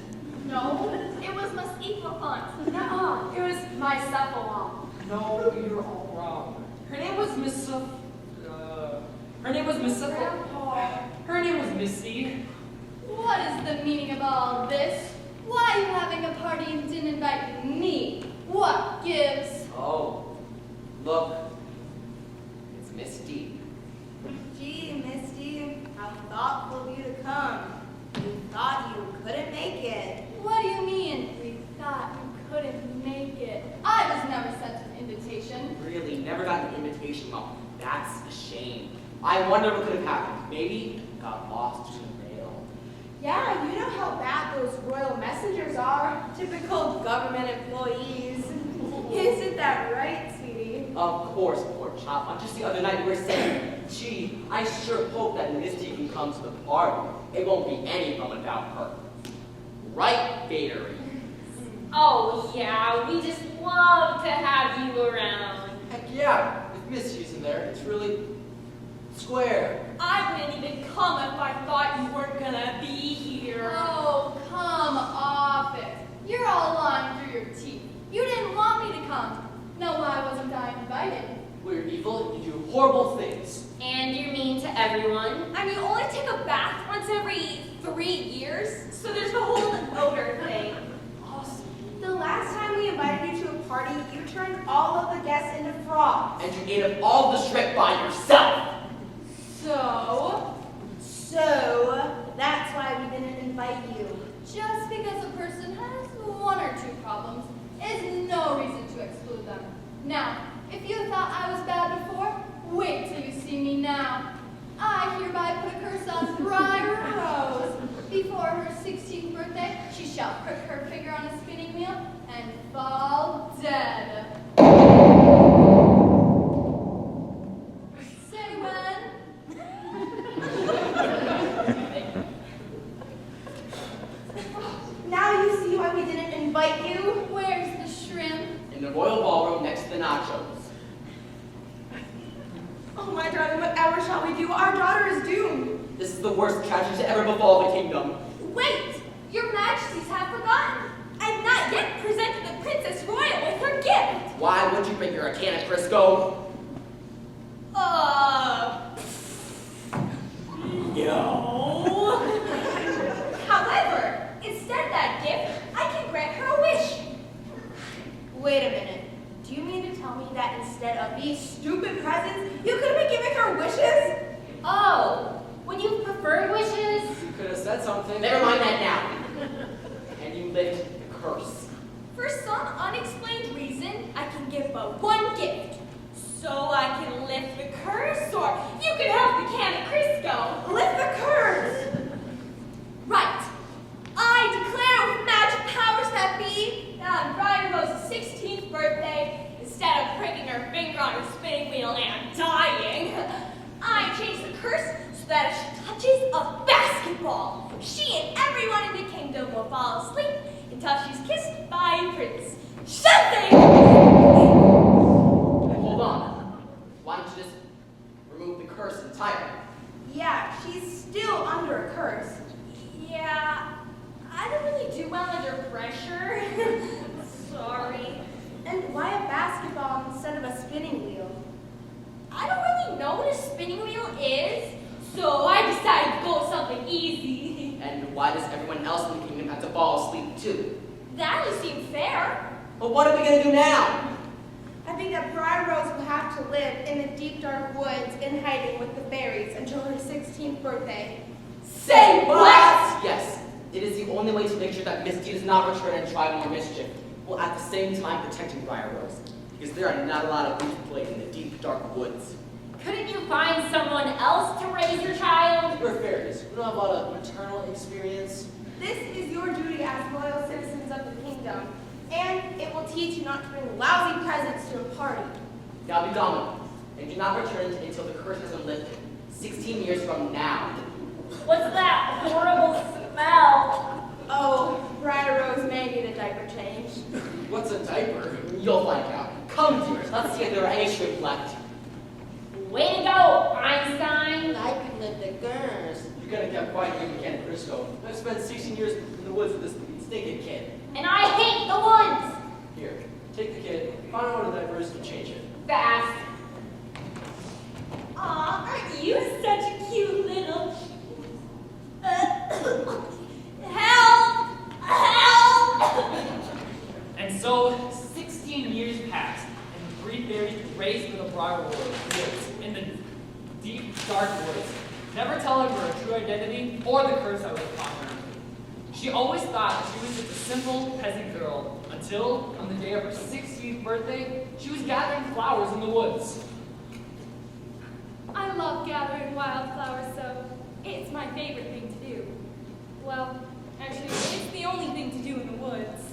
No, it was Musiphophant. Nuh-uh, it was Mycephalon. No, you're all wrong. Her name was her name was Grandpa. Her name was Misty. What is the meaning of all this? Why are you having a party and didn't invite me? What gives? Oh, look. It's Misty. Gee, Misty, how thoughtful of you to come. You thought you couldn't make it. What do you mean? We thought you couldn't make it. I was never sent an invitation. Really, never got an invitation. Well, that's a shame. I wonder what could have happened. Maybe got lost in the mail. Yeah, you know how bad those royal messengers are. Typical government employees. Isn't that right, sweetie? Of course, poor child. Just the other night we were saying, gee, I sure hope that Misty can come to the party. It won't be any fun without her. Right, Vader? Oh yeah, we just love to have you around. Heck yeah, if Misty's in there, it's really square. I wouldn't even come if I thought you weren't gonna be here. Oh, come off it. You're all lying through your teeth. You didn't want me to come. No, why wasn't I invited? We're evil, you do horrible things. And you're mean to everyone. And you only take a bath once every 3 years, so there's the whole odor thing. The last time we invited you to a party, you turned all of the guests into frogs. And you ate up all the shrimp by yourself. So, that's why we didn't invite you. Just because a person has one or two problems is no reason to exclude them. Now, if you thought I was bad before, wait till you see me now. I hereby put a curse on Briar Rose. Before her 16th birthday, she shall prick her finger on a spinning wheel and fall dead. Say when? Now you see why we didn't invite you? Where's the shrimp? In the royal ballroom next to the nachos. Oh my darling, whatever shall we do? Our daughter is doomed. This is the worst tragedy to ever befall the kingdom. Wait! Your majesties have forgotten. I've not yet presented the Princess Royal with her gift. Why would you bring her a can of Crisco? No. However, instead of that gift, I can grant her a wish. Wait a minute. Do you mean to tell me that instead of these stupid presents, you could have been giving her wishes? Oh, would you prefer wishes? You could have said something. Never mind that now. And you lift the curse. For some unexplained reason, I can give but one gift. So I can lift the curse, or you can have the can of Crisco. Lift the curse! Right. I declare with magic powers that be, that on Briar Rose's 16th birthday, instead of pricking her finger on her spinning wheel and dying, I change the curse so that if she touches a basketball, she and everyone in the kingdom will fall asleep until she's kissed by Prince Something! Hold on. Why don't you just remove the curse entirely? Yeah, she's still under a curse. Yeah, I don't really do well under pressure. Sorry. And why a basketball instead of a spinning wheel? I don't really know what a spinning wheel is, so I decided to go with something easy. And why does everyone else in the kingdom have to fall asleep too? That would seem fair. But what are we gonna do now? I think that Briar Rose will have to live in the deep dark woods in hiding with the fairies until her 16th birthday. Say what? Yes, it is the only way to make sure that Misty does not return and try more mischief, while at the same time protecting Briar Rose. Because there are not a lot of weak places in the deep dark woods. Couldn't you find someone else to raise your child? We're fairies. We don't have a lot of maternal experience. This is your duty as royal citizens of the kingdom, and it will teach you not to bring lousy presents to a party. Now be gone, and do not return until the curse has been lifted. 16 years from now. What's that horrible smell? Oh, Briar Rose may need a diaper change. What's a diaper? You'll find out. Come, dears, let's see if there are any shrimp left. Way to go, Einstein. I can lift the curse. You gotta get quiet when you can, Crisco. I've spent 16 years in the woods with this stinking kid. And I hate the ones. Here, take the kid, find out what a diapers and change it. Fast. Aw, aren't you such a cute little... Help! Help! And so, 16 years passed, and the three fairies raced for the Briar Woods in the deep, dark woods, never telling her true identity or the curse that was upon her. She always thought that she was just a simple peasant girl, until, on the day of her 16th birthday, she was gathering flowers in the woods. I love gathering wildflowers, so it's my favorite thing to do. Well, actually, it's the only thing to do in the woods.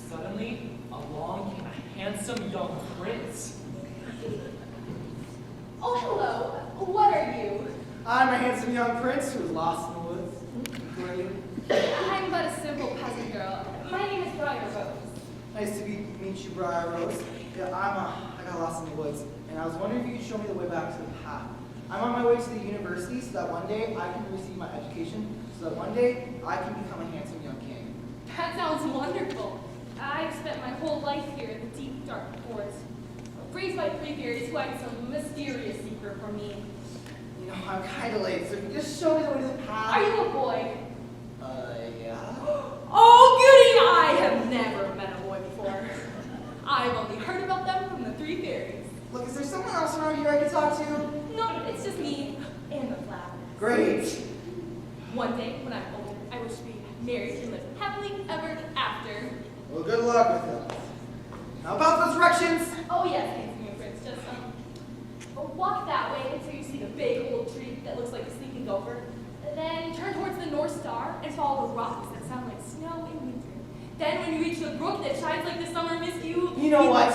Suddenly, along came a handsome young prince. Oh, hello. What are you? I'm a handsome young prince who was lost in the woods. Who are you? I'm but a simple peasant girl. My name is Briar Rose. Nice to meet you, Briar Rose. Yeah, I got lost in the woods, and I was wondering if you could show me the way back to the path. I'm on my way to the university so that one day I can receive my education, so that one day I can become a handsome young king. That sounds wonderful. I've spent my whole life here in the deep, dark forest, raised by three fairies who had some mysterious secret for me. You know, I'm kind of late, so if you just show me the way to the path. Are you a boy? Yeah. Oh, goody! I have never met a boy Look, is there someone else around here I can talk to? No, it's just me and the flowers. Great. One day, when I'm older, I wish to be married and live happily ever after. Well, good luck with that. Now about those directions. Oh yes, handsome young prince, just walk that way until you see the big old tree that looks like a sleeping gopher. Then turn towards the North Star and follow the rocks that sound like snow in winter. Then when you reach the brook that shines like the summer mist, You know what?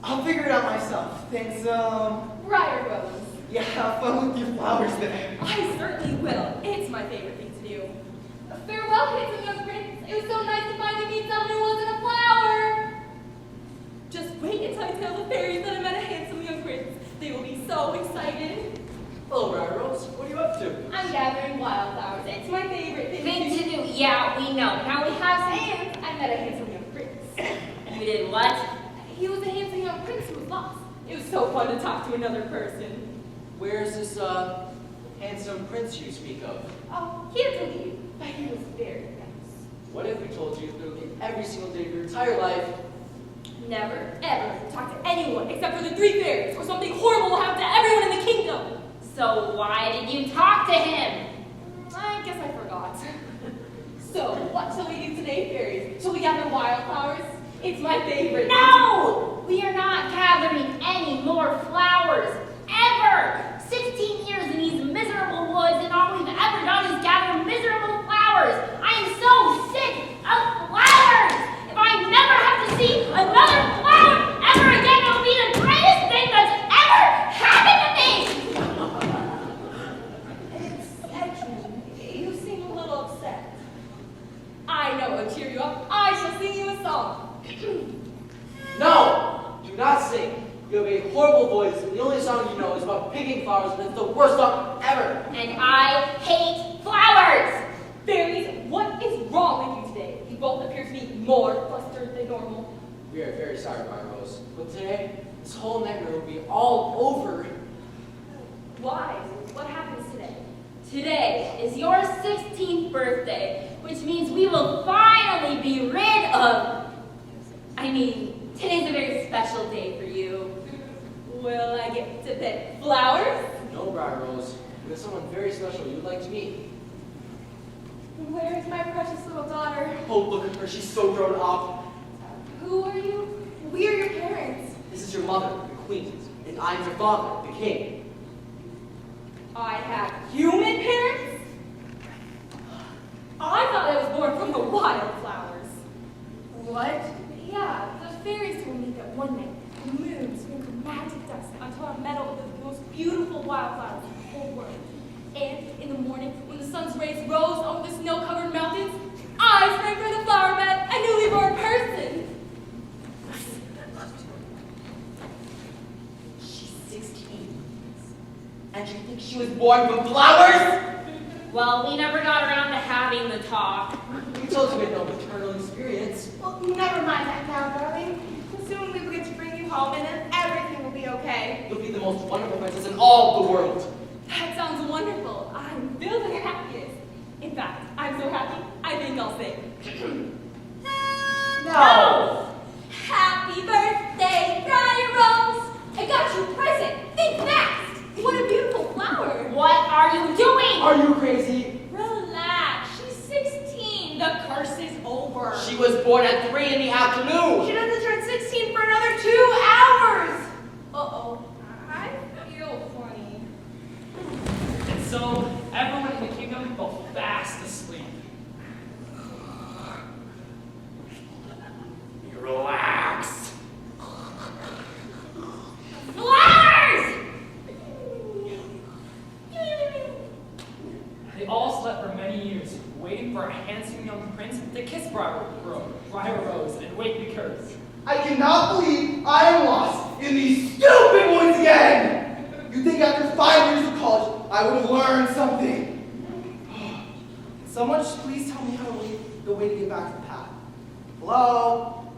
I'll figure it out myself. Thanks, Briar Rose. yeah, have fun with your flowers there. I certainly will. It's my favorite thing to do. Farewell, handsome young prince. It was so nice to finally meet someone who wasn't a flower. Just wait until I tell the fairies that I met a handsome young prince. They will be so excited. Hello, Briar Rose. What are you up to? I'm gathering wildflowers. It's my favorite thing Thing to do, yeah, we know. Now we have some. And I met a handsome young prince. You did what? He was a handsome young prince who was lost. It was so fun to talk to another person. Where's this, handsome prince you speak of? Oh, he had to leave, but he was very nice. What if we told you literally every single day of your entire life? Never, ever talk to anyone except for the three fairies, or something horrible will happen to everyone in the kingdom. So why did you talk to him? I guess I forgot. So, what shall we do today, fairies? Shall we gather wildflowers? It's my favorite. No! We are not gathering any more flowers. Ever! 16 years in these miserable woods, and all we've ever done is gather miserable flowers. I am so sick of flowers! If I never have to see another flower ever again, it will be the greatest thing that's ever happened to me! You seem a little upset. I know what will cheer you up. I shall sing you a song. No! Do not sing. You have a horrible voice, and the only song you know is about picking flowers, and it's the worst song ever. And I hate flowers! Fairies, what is wrong with you today? You both appear to be more flustered than normal. We are very sorry, Briar Rose. But today, this whole nightmare will be all over. Why? What happens today? Today is your 16th birthday, which means we will finally be rid of... today's a very special day for you. Will I get to pick flowers? No, Briar Rose. We have someone very special you'd like to meet. Where is my precious little daughter? Oh, look at her. She's so grown up. Who are you? We are your parents. This is your mother, the queen, and I'm your father, the king. I have human parents? I thought I was born from the wildflowers. What? Yeah, the fairies told me that one night the moon sprinkled magic dust onto our meadow with the most beautiful wildflowers in the whole world. And in the morning, when the sun's rays rose over the snow-covered mountains, I sprang from the flower bed, a newly born person. She's 16. And you think she was born from flowers? Well, we never got around to having the talk. We told you we had no maternal experience. Well, never mind that now, darling. Soon we will get to bring you home and then everything will be okay. You'll be the most wonderful princess in all the world. That sounds wonderful. I'm filled with happiness. In fact, I'm so happy, I think I'll sing. No! Happy birthday, Briar Rose! I got you a present. Think fast. What a beautiful flower. What are you doing? Are you crazy? Relax. She's 16. The curse is over. She was born at 3 in the afternoon. She doesn't turn 16 for another 2 hours. Uh-oh. I feel funny. And so, everyone in the kingdom fell fast asleep. Relax. Flowers! They all slept for many years, waiting for a handsome young prince to kiss Briar Rose and wake the curse. I cannot believe I am lost in these stupid woods again! You'd think after 5 years of college, I would have learned something. Someone just please tell me how the way to get back to the path. Hello?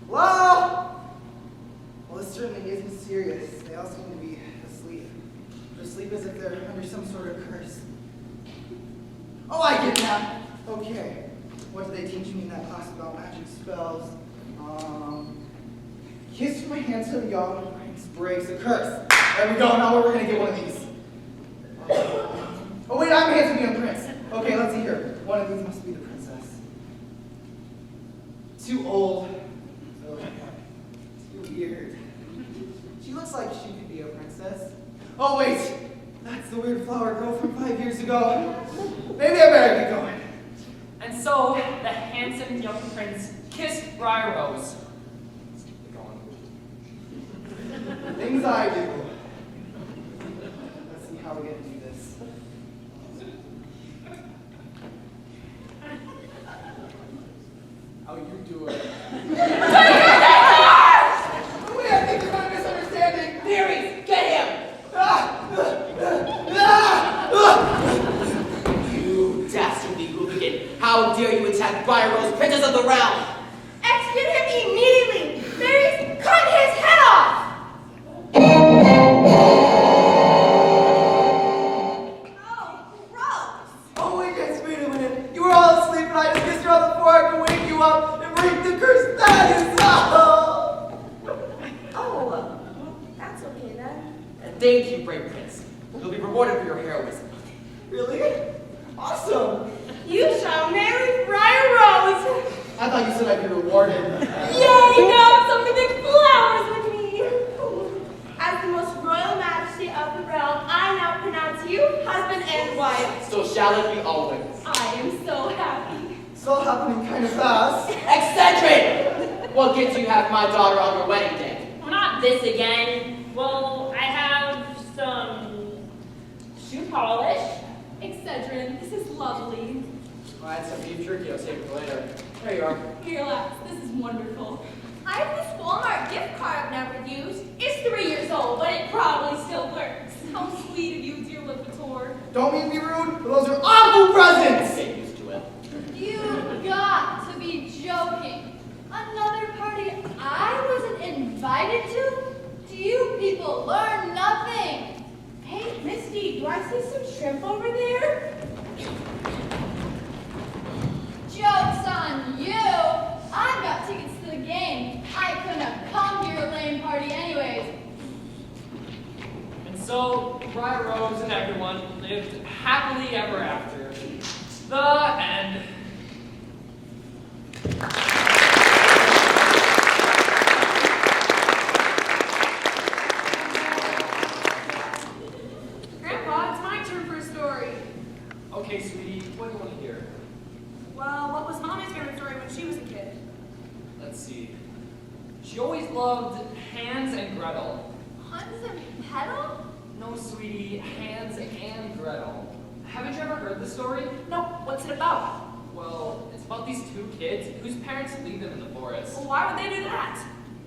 Hello? Well, this certainly isn't serious. They all seem to be asleep. They're asleep as if they're under some sort of curse. Oh, I get that. Okay. What did they teach me in that class about magic spells? Kiss my hand so young, This breaks a curse. There we go. Now we're gonna get one of these. Oh wait, I'm hands to be a prince. Okay, let's see here. One of these must be the princess. Too old. Oh, too weird. She looks like she could be a princess. Oh wait, that's the weird flower girl from 5 years ago. Maybe I better get going. And so the handsome young prince kissed Briar Rose. Things I do. Let's see how we're gonna do this. How you doing? Wait, I think there's a misunderstanding. Theories, get him! You dastardly hooligan! How dare you attack Briar Rose, Princess of the Realm! Execute him immediately! Fairies, cut his head off! Oh, gross! Oh wait, just wait a minute. You were all asleep and I just kissed you on the forehead to wake you up and break the curse. That is all. Oh, that's okay then. And thank you, brave prince. You'll be rewarded for your heroism. Really? Awesome. You shall marry Briar Rose! I thought you said I'd be rewarded. Yay, now some of the big flowers with me! As the most royal majesty of the realm, I now pronounce you husband and wife. So shall it be always. I am so happy. It's all happening kind of fast. Eccentric! What gifts do you have for my daughter on her wedding day? Well, not this again. Well, I have some shoe polish. Excedrin, this is lovely. I had some beef jerky I'll save for later. There you are. Here, lads, this is wonderful. I have this Walmart gift card I've never used. It's 3 years old, but it probably still works. How sweet of you, dear Lipitor. Don't mean to be rude, but those are awful presents. Get used to it. You got to be joking. Another party I wasn't invited to? Do you people learn nothing? Hey, Misty, do I see some shrimp over there? Joke's on you! I've got tickets to the game. I couldn't have come to your lame party anyways. And so Briar Rose and everyone lived happily ever after. The end. Grandpa, it's my turn for a story. Okay, sweetie, what do you want to hear? Well, what was Mommy's favorite story when she was a kid? Let's see. She always loved Hans and Gretel. Hans and Petal? No, sweetie, Hans and Gretel. Haven't you ever heard the story? No, what's it about? Well, it's about these two kids whose parents leave them in the forest. Well, why would they do that?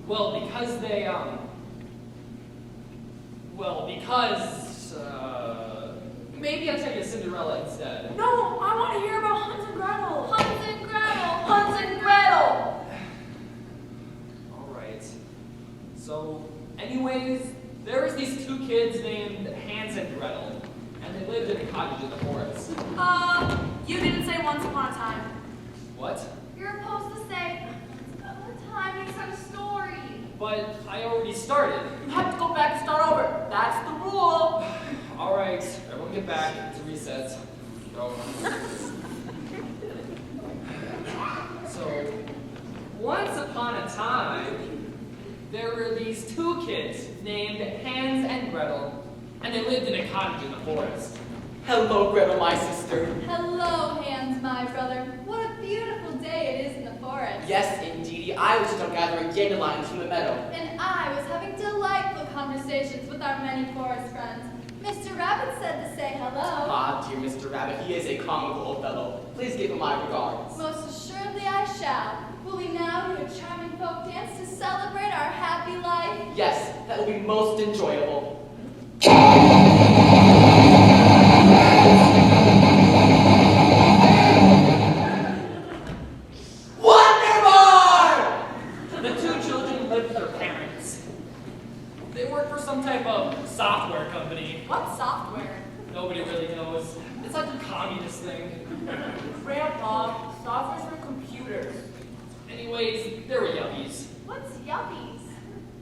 Well, because they, maybe I'll tell you Cinderella instead. No, I want to hear about Hans and Gretel. Hans and Gretel! Hans and Gretel! Alright. So, anyways, there was these two kids named Hans and Gretel, and they lived in a cottage in the forest. You didn't say once upon a time. What? You're supposed to say, a time makes a story. But I already started. You have to go back and start over. That's the rule. Alright, everyone get back to reset. Go. So, once upon a time, there were these two kids named Hans and Gretel, and they lived in a cottage in the forest. Hello, Gretel, my sister. Hello, Hans, my brother. What a beautiful day it is in the forest. Yes, indeedy. I was just out gathering dandelions from the meadow. And I was having delightful conversations with our many forest friends. Mr. Rabbit said to say hello. Ah, dear Mr. Rabbit, he is a comical old fellow. Please give him my regards. Most assuredly I shall. Will we now do a charming folk dance to celebrate our happy life? Yes, that will be most enjoyable. Wonderbar! The two children lived with their parents. They worked for some type of software company. What software? Nobody really knows. It's like a communist thing. Grandpa, software's for computers. Anyways, they were yuppies. What's yuppies?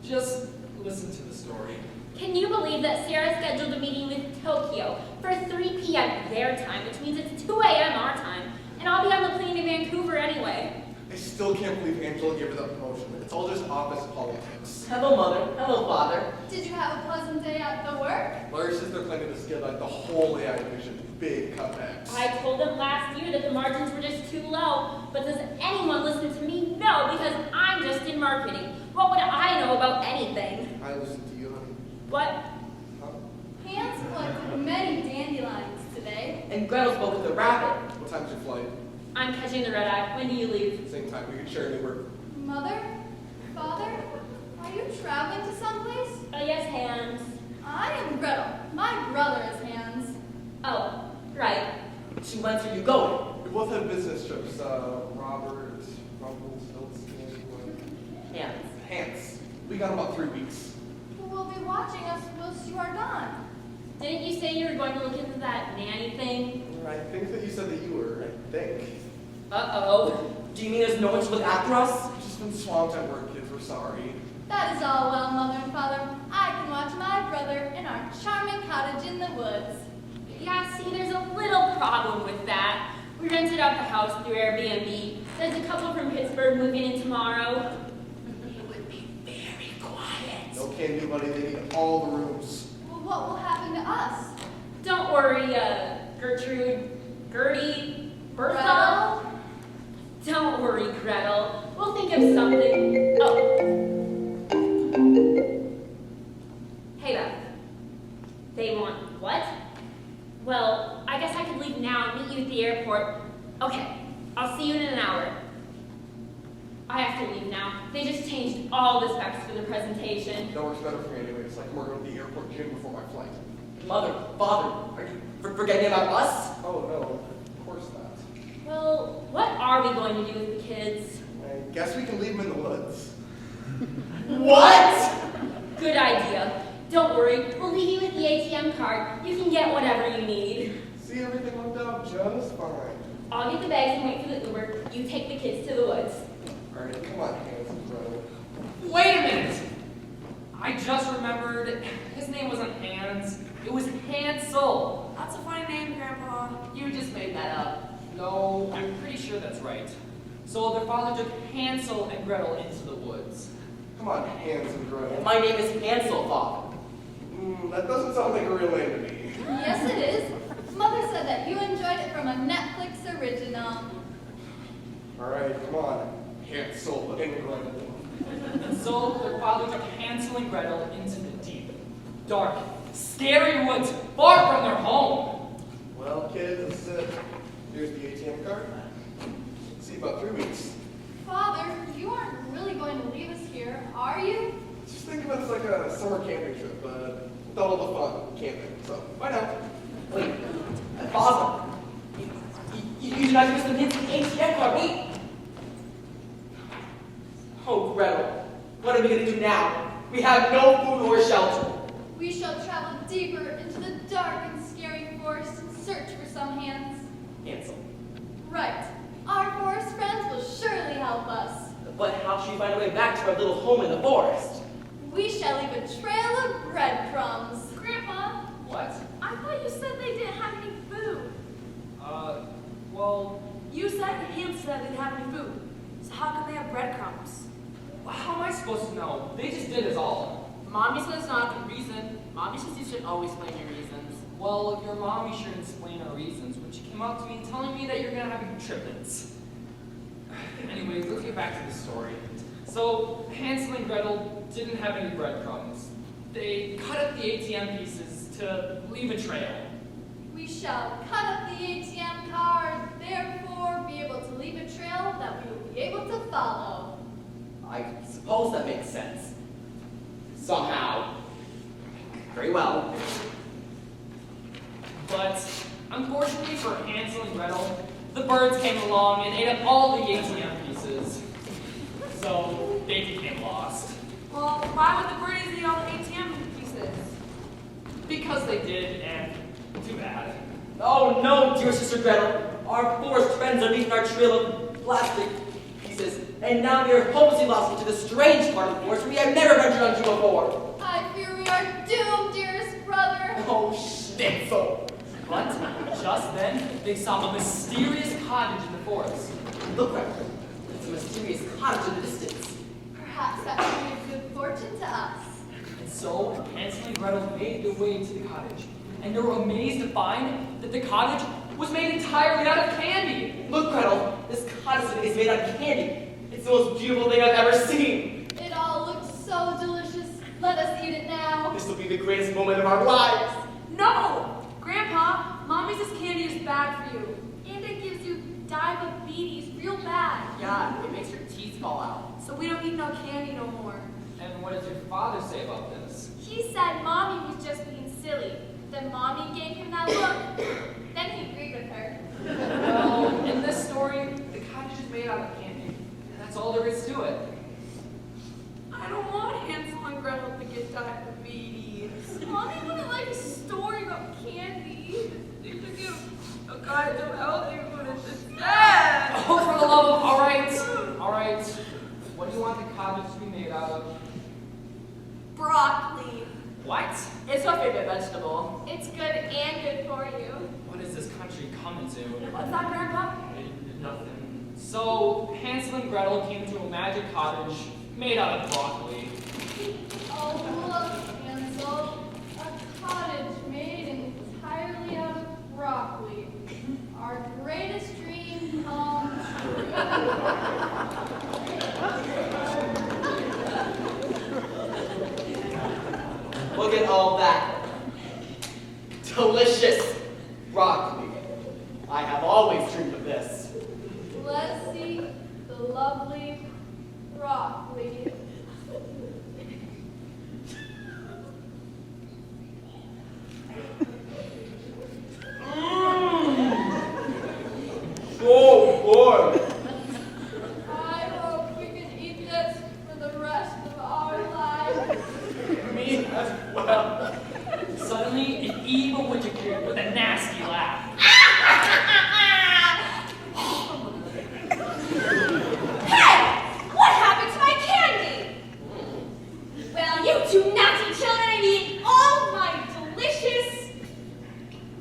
Just listen to the story. Can you believe that Sarah scheduled a meeting with Tokyo for 3 p.m. their time, which means it's 2 a.m. our time, and I'll be on the plane to Vancouver anyway. I still can't believe Angela gave her that promotion. It's all just office politics. Hello, Mother. Hello, Father. Did you have a pleasant day at the work? Larry says they're planning to scale back the whole AI division. Big cutbacks. I told them last year that the margins were just too low, but does anyone listen to me? No, because I'm just in marketing. What would I know about anything? I listen to you, honey. What? Huh? Hans collected many dandelions today. And Gretel spoke with the rabbit. What time's your flight? I'm catching the red eye. When do you leave? Same time. We can share an Uber. Mother? Father? Are you traveling to someplace? Oh, yes, Hans. I am Gretel. My brother is Hans. Oh, right. To whence are you going? We both had business trips. Robert, Rumpelstiltskin, Hans. We got about 3 weeks. Who will be watching us whilst you are gone? Didn't you say you were going to look into that nanny thing? I think that you said that you were. I think. Uh-oh. Do you mean there's no one to look after us? We've just been swamped at work, kids. We're sorry. That is all well, Mother and Father. I can watch my brother in our charming cottage in the woods. Yeah, see, there's a little problem with that. We rented out the house through Airbnb. There's a couple from Pittsburgh moving in tomorrow. It would be very quiet. No can do, buddy. They need all the rooms. Well, what will happen to us? Don't worry, Gertie, Bertha. Don't worry, Gretel. We'll think of something. Oh. Hey, Beth. They want what? Well, I guess I could leave now and meet you at the airport. Okay, I'll see you in an hour. I have to leave now. They just changed all the specs for the presentation. That works better for me anyway. It's like I'm going to the airport gym before my flight. Mother, Father, are you forgetting about us? Oh, no. Of course not. Well, what are we going to do with the kids? I guess we can leave them in the woods. What? Good idea. Don't worry, we'll leave you with the ATM card. You can get whatever you need. See, everything worked out just fine. I'll get the bags and wait for the Uber. You take the kids to the woods. All right, come on, Hans and Gretel. Wait a minute! I just remembered his name wasn't Hans. It was Hansel. That's a funny name, Grandpa. You just made that up. No, I'm pretty sure that's right. So their father took Hansel and Gretel into the woods. Come on, Hans and Gretel. My name is Hansel, Father. That doesn't sound like a real name to me. Yes, it is. Mother said that you enjoyed it from a Netflix original. All right, come on. Hansel and Gretel. And so their father took Hansel and Gretel into the deep, dark, scary woods far from their home. Well, kids, this is it. Here's the ATM card. See you about 3 weeks. Father, you aren't really going to leave us here, are you? Just think of it as like a summer camping trip, but without all the fun camping. So, bye now. Wait, Father, you do not use the ATM card. Wait. Oh, Gretel, what are we going to do now? We have no food or shelter. We shall travel deeper into the dark and scary forest in search for some hands. Hansel. Right. Our forest friends will surely help us. But how should we find a way back to our little home in the forest? We shall leave a trail of breadcrumbs. Grandpa, What? I thought you said they didn't have any food. Well, You said him said they didn't have any food. So how can they have breadcrumbs? how am I supposed to know? They just did it all. Mommy says it's not a good reason. Mommy says you should always explain your reasons. Well, your mommy should explain her reasons when she came up to me telling me that you're gonna have triplets. Anyways, let's get back to the story. So, Hansel and Gretel didn't have any breadcrumbs. They cut up the ATM pieces to leave a trail. We shall cut up the ATM card, therefore be able to leave a trail that we will be able to follow. I suppose that makes sense. Somehow. Very well. But, unfortunately for Hansel and Gretel, the birds came along and ate up all the ATM pieces. So, they became lost. Well, why would the birdies eat all the ATM pieces? Because they did, and too bad. Oh no, dear Sister Gretel. Our forest friends are leaving our trail of plastic pieces, and now we are hopelessly lost into the strange part of the forest we have never ventured onto before. Oh, schnitzel! But just then, they saw a mysterious cottage in the forest. Look, Gretel. It's a mysterious cottage in the distance. Perhaps that would be a good fortune to us. And so Hansel and Gretel made their way to the cottage, and they were amazed to find that the cottage was made entirely out of candy. Look, Gretel, this cottage is made out of candy. It's the most beautiful thing I've ever seen. It all looks so delicious. Let us eat it now. This will be the greatest moment of our lives. No! Grandpa, Mommy says candy is bad for you. And it gives you diabetes real bad. Yeah, it makes your teeth fall out. So we don't eat no candy no more. And what does your father say about this? He said Mommy was just being silly. Then Mommy gave him that look. Then he agreed with her. Well, in this story, the cottage is made out of candy, and that's all there is to it. I don't want Hansel and Gretel to get diabetes. Mommy wouldn't like a story about candy. They should give a kind of healthy food instead. Oh, for the love of, all right. What do you want the cottage to be made out of? Broccoli. What? It's our favorite vegetable. It's good and good for you. What is this country coming to? What's that, Grandpa? Nothing. So, Hansel and Gretel came to a magic cottage made out of broccoli. Oh, look, Hansel. A cottage made entirely out of broccoli. Our greatest dream come true. Look at all that. Delicious broccoli. I have always dreamed of this. Let's see the lovely broccoli. So good. I hope we can eat this for the rest of our lives. Me as well. Suddenly, an evil witch appeared with a nasty laugh. Hey! What happened to my candy? Well, you two naughty children have eaten all my delicious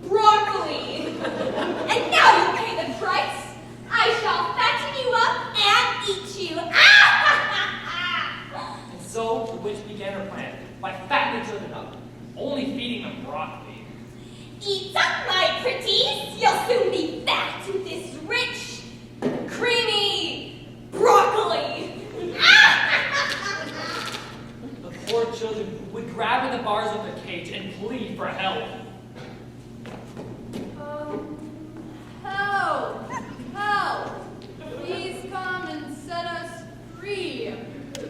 broccoli. And now you pay the price. I shall fatten you up and eat you. And so, the witch began her plan by fattening the children up, only feeding them broccoli. Eat up, my pretties. You'll soon be fat with this rich, creamy broccoli. The poor children would grab at the bars of the cage and plead for help. Help! Help! Please come and set us free.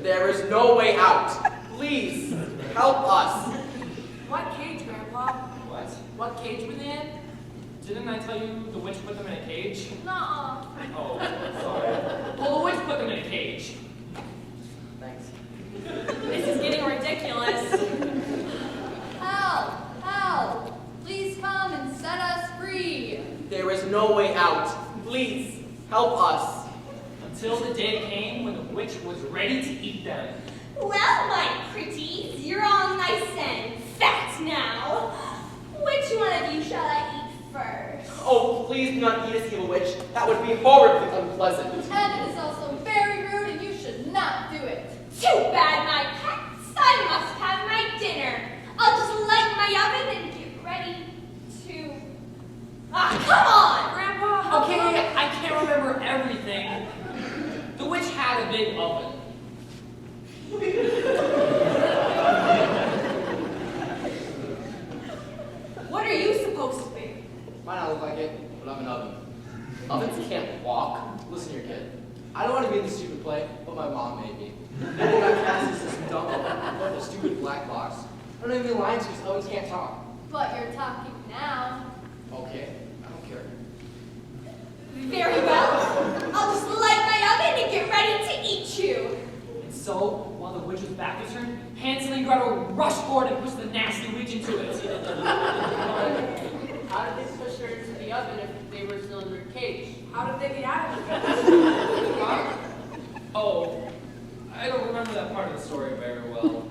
There is no way out. Please, help us. What cage, Grandpa? What? What cage were they in? Didn't I tell you the witch put them in a cage? Nuh-uh. Oh, sorry. Well, the witch put them in a cage. Thanks. This is getting ridiculous. Help! Help! Please come and set us free. There is no way out. Please, help us. Until the day came when the witch was ready to eat them. Well, my pretties, you're all nice and fat now. Which one of you shall I eat first? Oh, please do not eat us, evil witch. That would be horribly unpleasant. And it is also very rude and you should not do it. Too bad, my pets. I must have my dinner. I'll just light my oven and get ready to... come on, Grandpa. Okay, I can't remember everything. The witch had a big oven. What are you supposed to be? Might not look like it, but I'm an oven. Ovens can't walk. Listen here, kid. I don't want to be in this stupid play, but my mom made me. And they got cast as this dumb oven, a stupid black box. I don't even lines because ovens can't talk. But you're talking now. Okay, I don't care. Very well. I'll just light my oven and get ready to eat you. And so, while the witch's back was turned, Hansel and Gretel rushed forward and pushed the nasty witch into it. How did they push her into the oven if they were still in their cage? How did they get out of it? Huh? Oh, I don't remember that part of the story very well.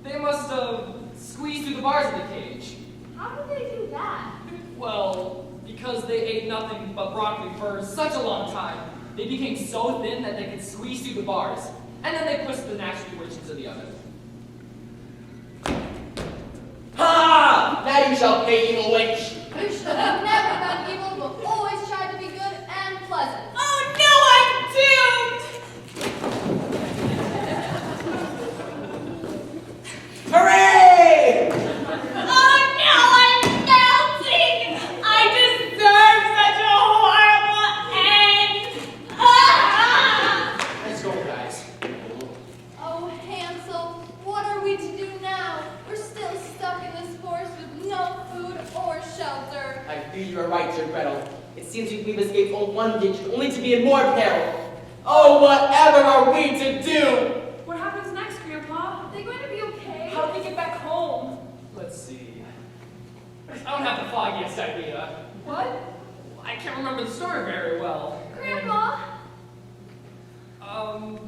They must have squeezed through the bars of the cage. How did they do that? Well, because they ate nothing but broccoli for such a long time, they became so thin that they could squeeze through the bars, and then they pushed the nasty witch into the oven. Ha! Now you shall pay, evil witch. You should have never done evil, but always tried to be good and pleasant. Oh no, I'm doomed! Hooray! Oh no, I'm melting! I deserve such a horrible end! Ah! Let's go, guys. Oh, Hansel, what are we to do now? We're still stuck in this forest with no food or shelter. I fear you are right, dear Gretel. It seems we've escaped on one ditch, only to be in more peril. Oh, whatever are we to do? What happens next, Grandpa? Are they going to be okay? How do we get back home? Let's see. I don't have the foggiest idea. What? I can't remember the story very well. Grandpa?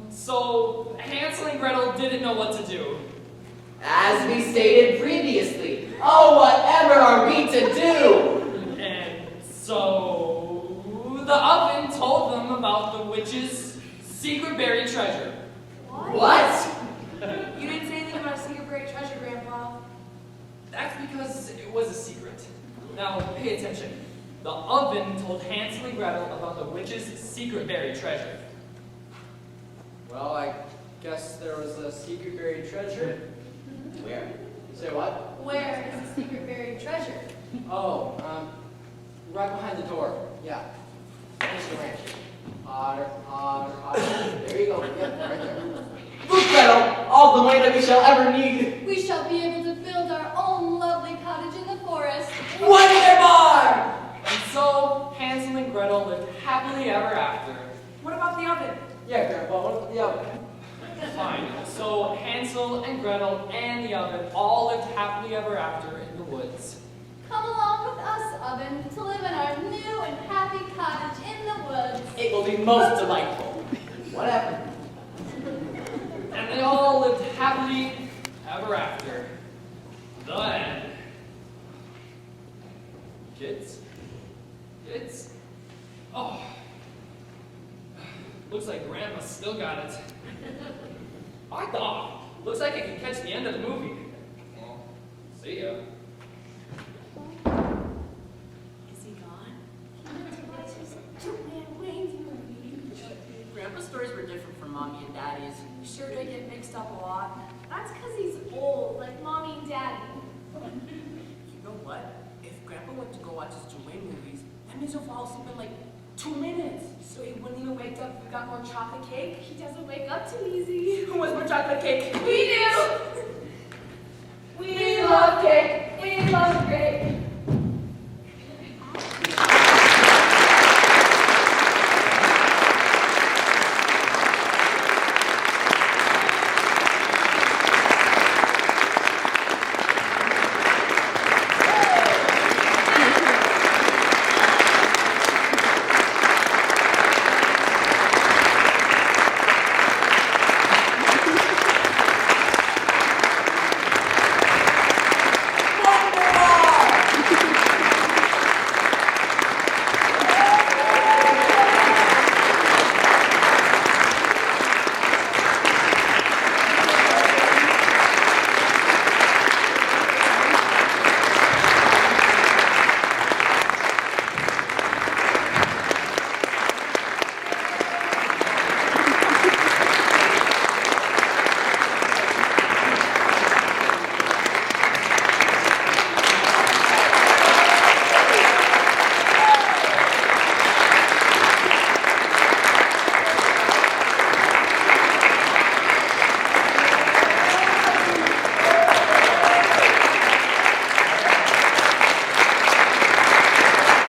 So Hansel and Gretel didn't know what to do. As we stated previously, oh, whatever are we to do? And so the oven told them about the witch's secret buried treasure. What? You didn't say anything about a secret buried treasure, Grandpa. That's because it was a secret. Now pay attention. The oven told Hansel and Gretel about the witch's secret buried treasure. Well, I guess there was a secret buried treasure. Where? Say what? Where is the secret buried treasure? Oh, right behind the door. Yeah. Finish the ranch. Hotter, hotter, hotter. There you go. Yep, right there. Look, Gretel, all the money that we shall ever need. We shall be able to build our own lovely cottage in the forest. Wonderbar! And so Hansel and Gretel lived happily ever after. What about the oven? Yeah, Grandpa, what about the oven? Fine. So Hansel and Gretel and the oven all lived happily ever after in the woods. Come along with us, Oven, to live in our new and happy cottage in the woods. It will be most delightful. Whatever. And they all lived happily ever after. The end. Kids? Kids? Oh. Looks like Grandma still got it. I thought. Looks like I can catch the end of the movie. Well, see ya. Is he gone? Grandpa's stories were different from Mommy and Daddy's. You sure they get mixed up a lot? That's because he's old, like Mommy and Daddy. You know what? If Grandpa went to go watch his Joanne movies, that means he'll fall asleep in like 2 minutes. So he wouldn't even wake up if we got more chocolate cake? He doesn't wake up too easy. Who wants more chocolate cake? We do! We love cake! We love cake!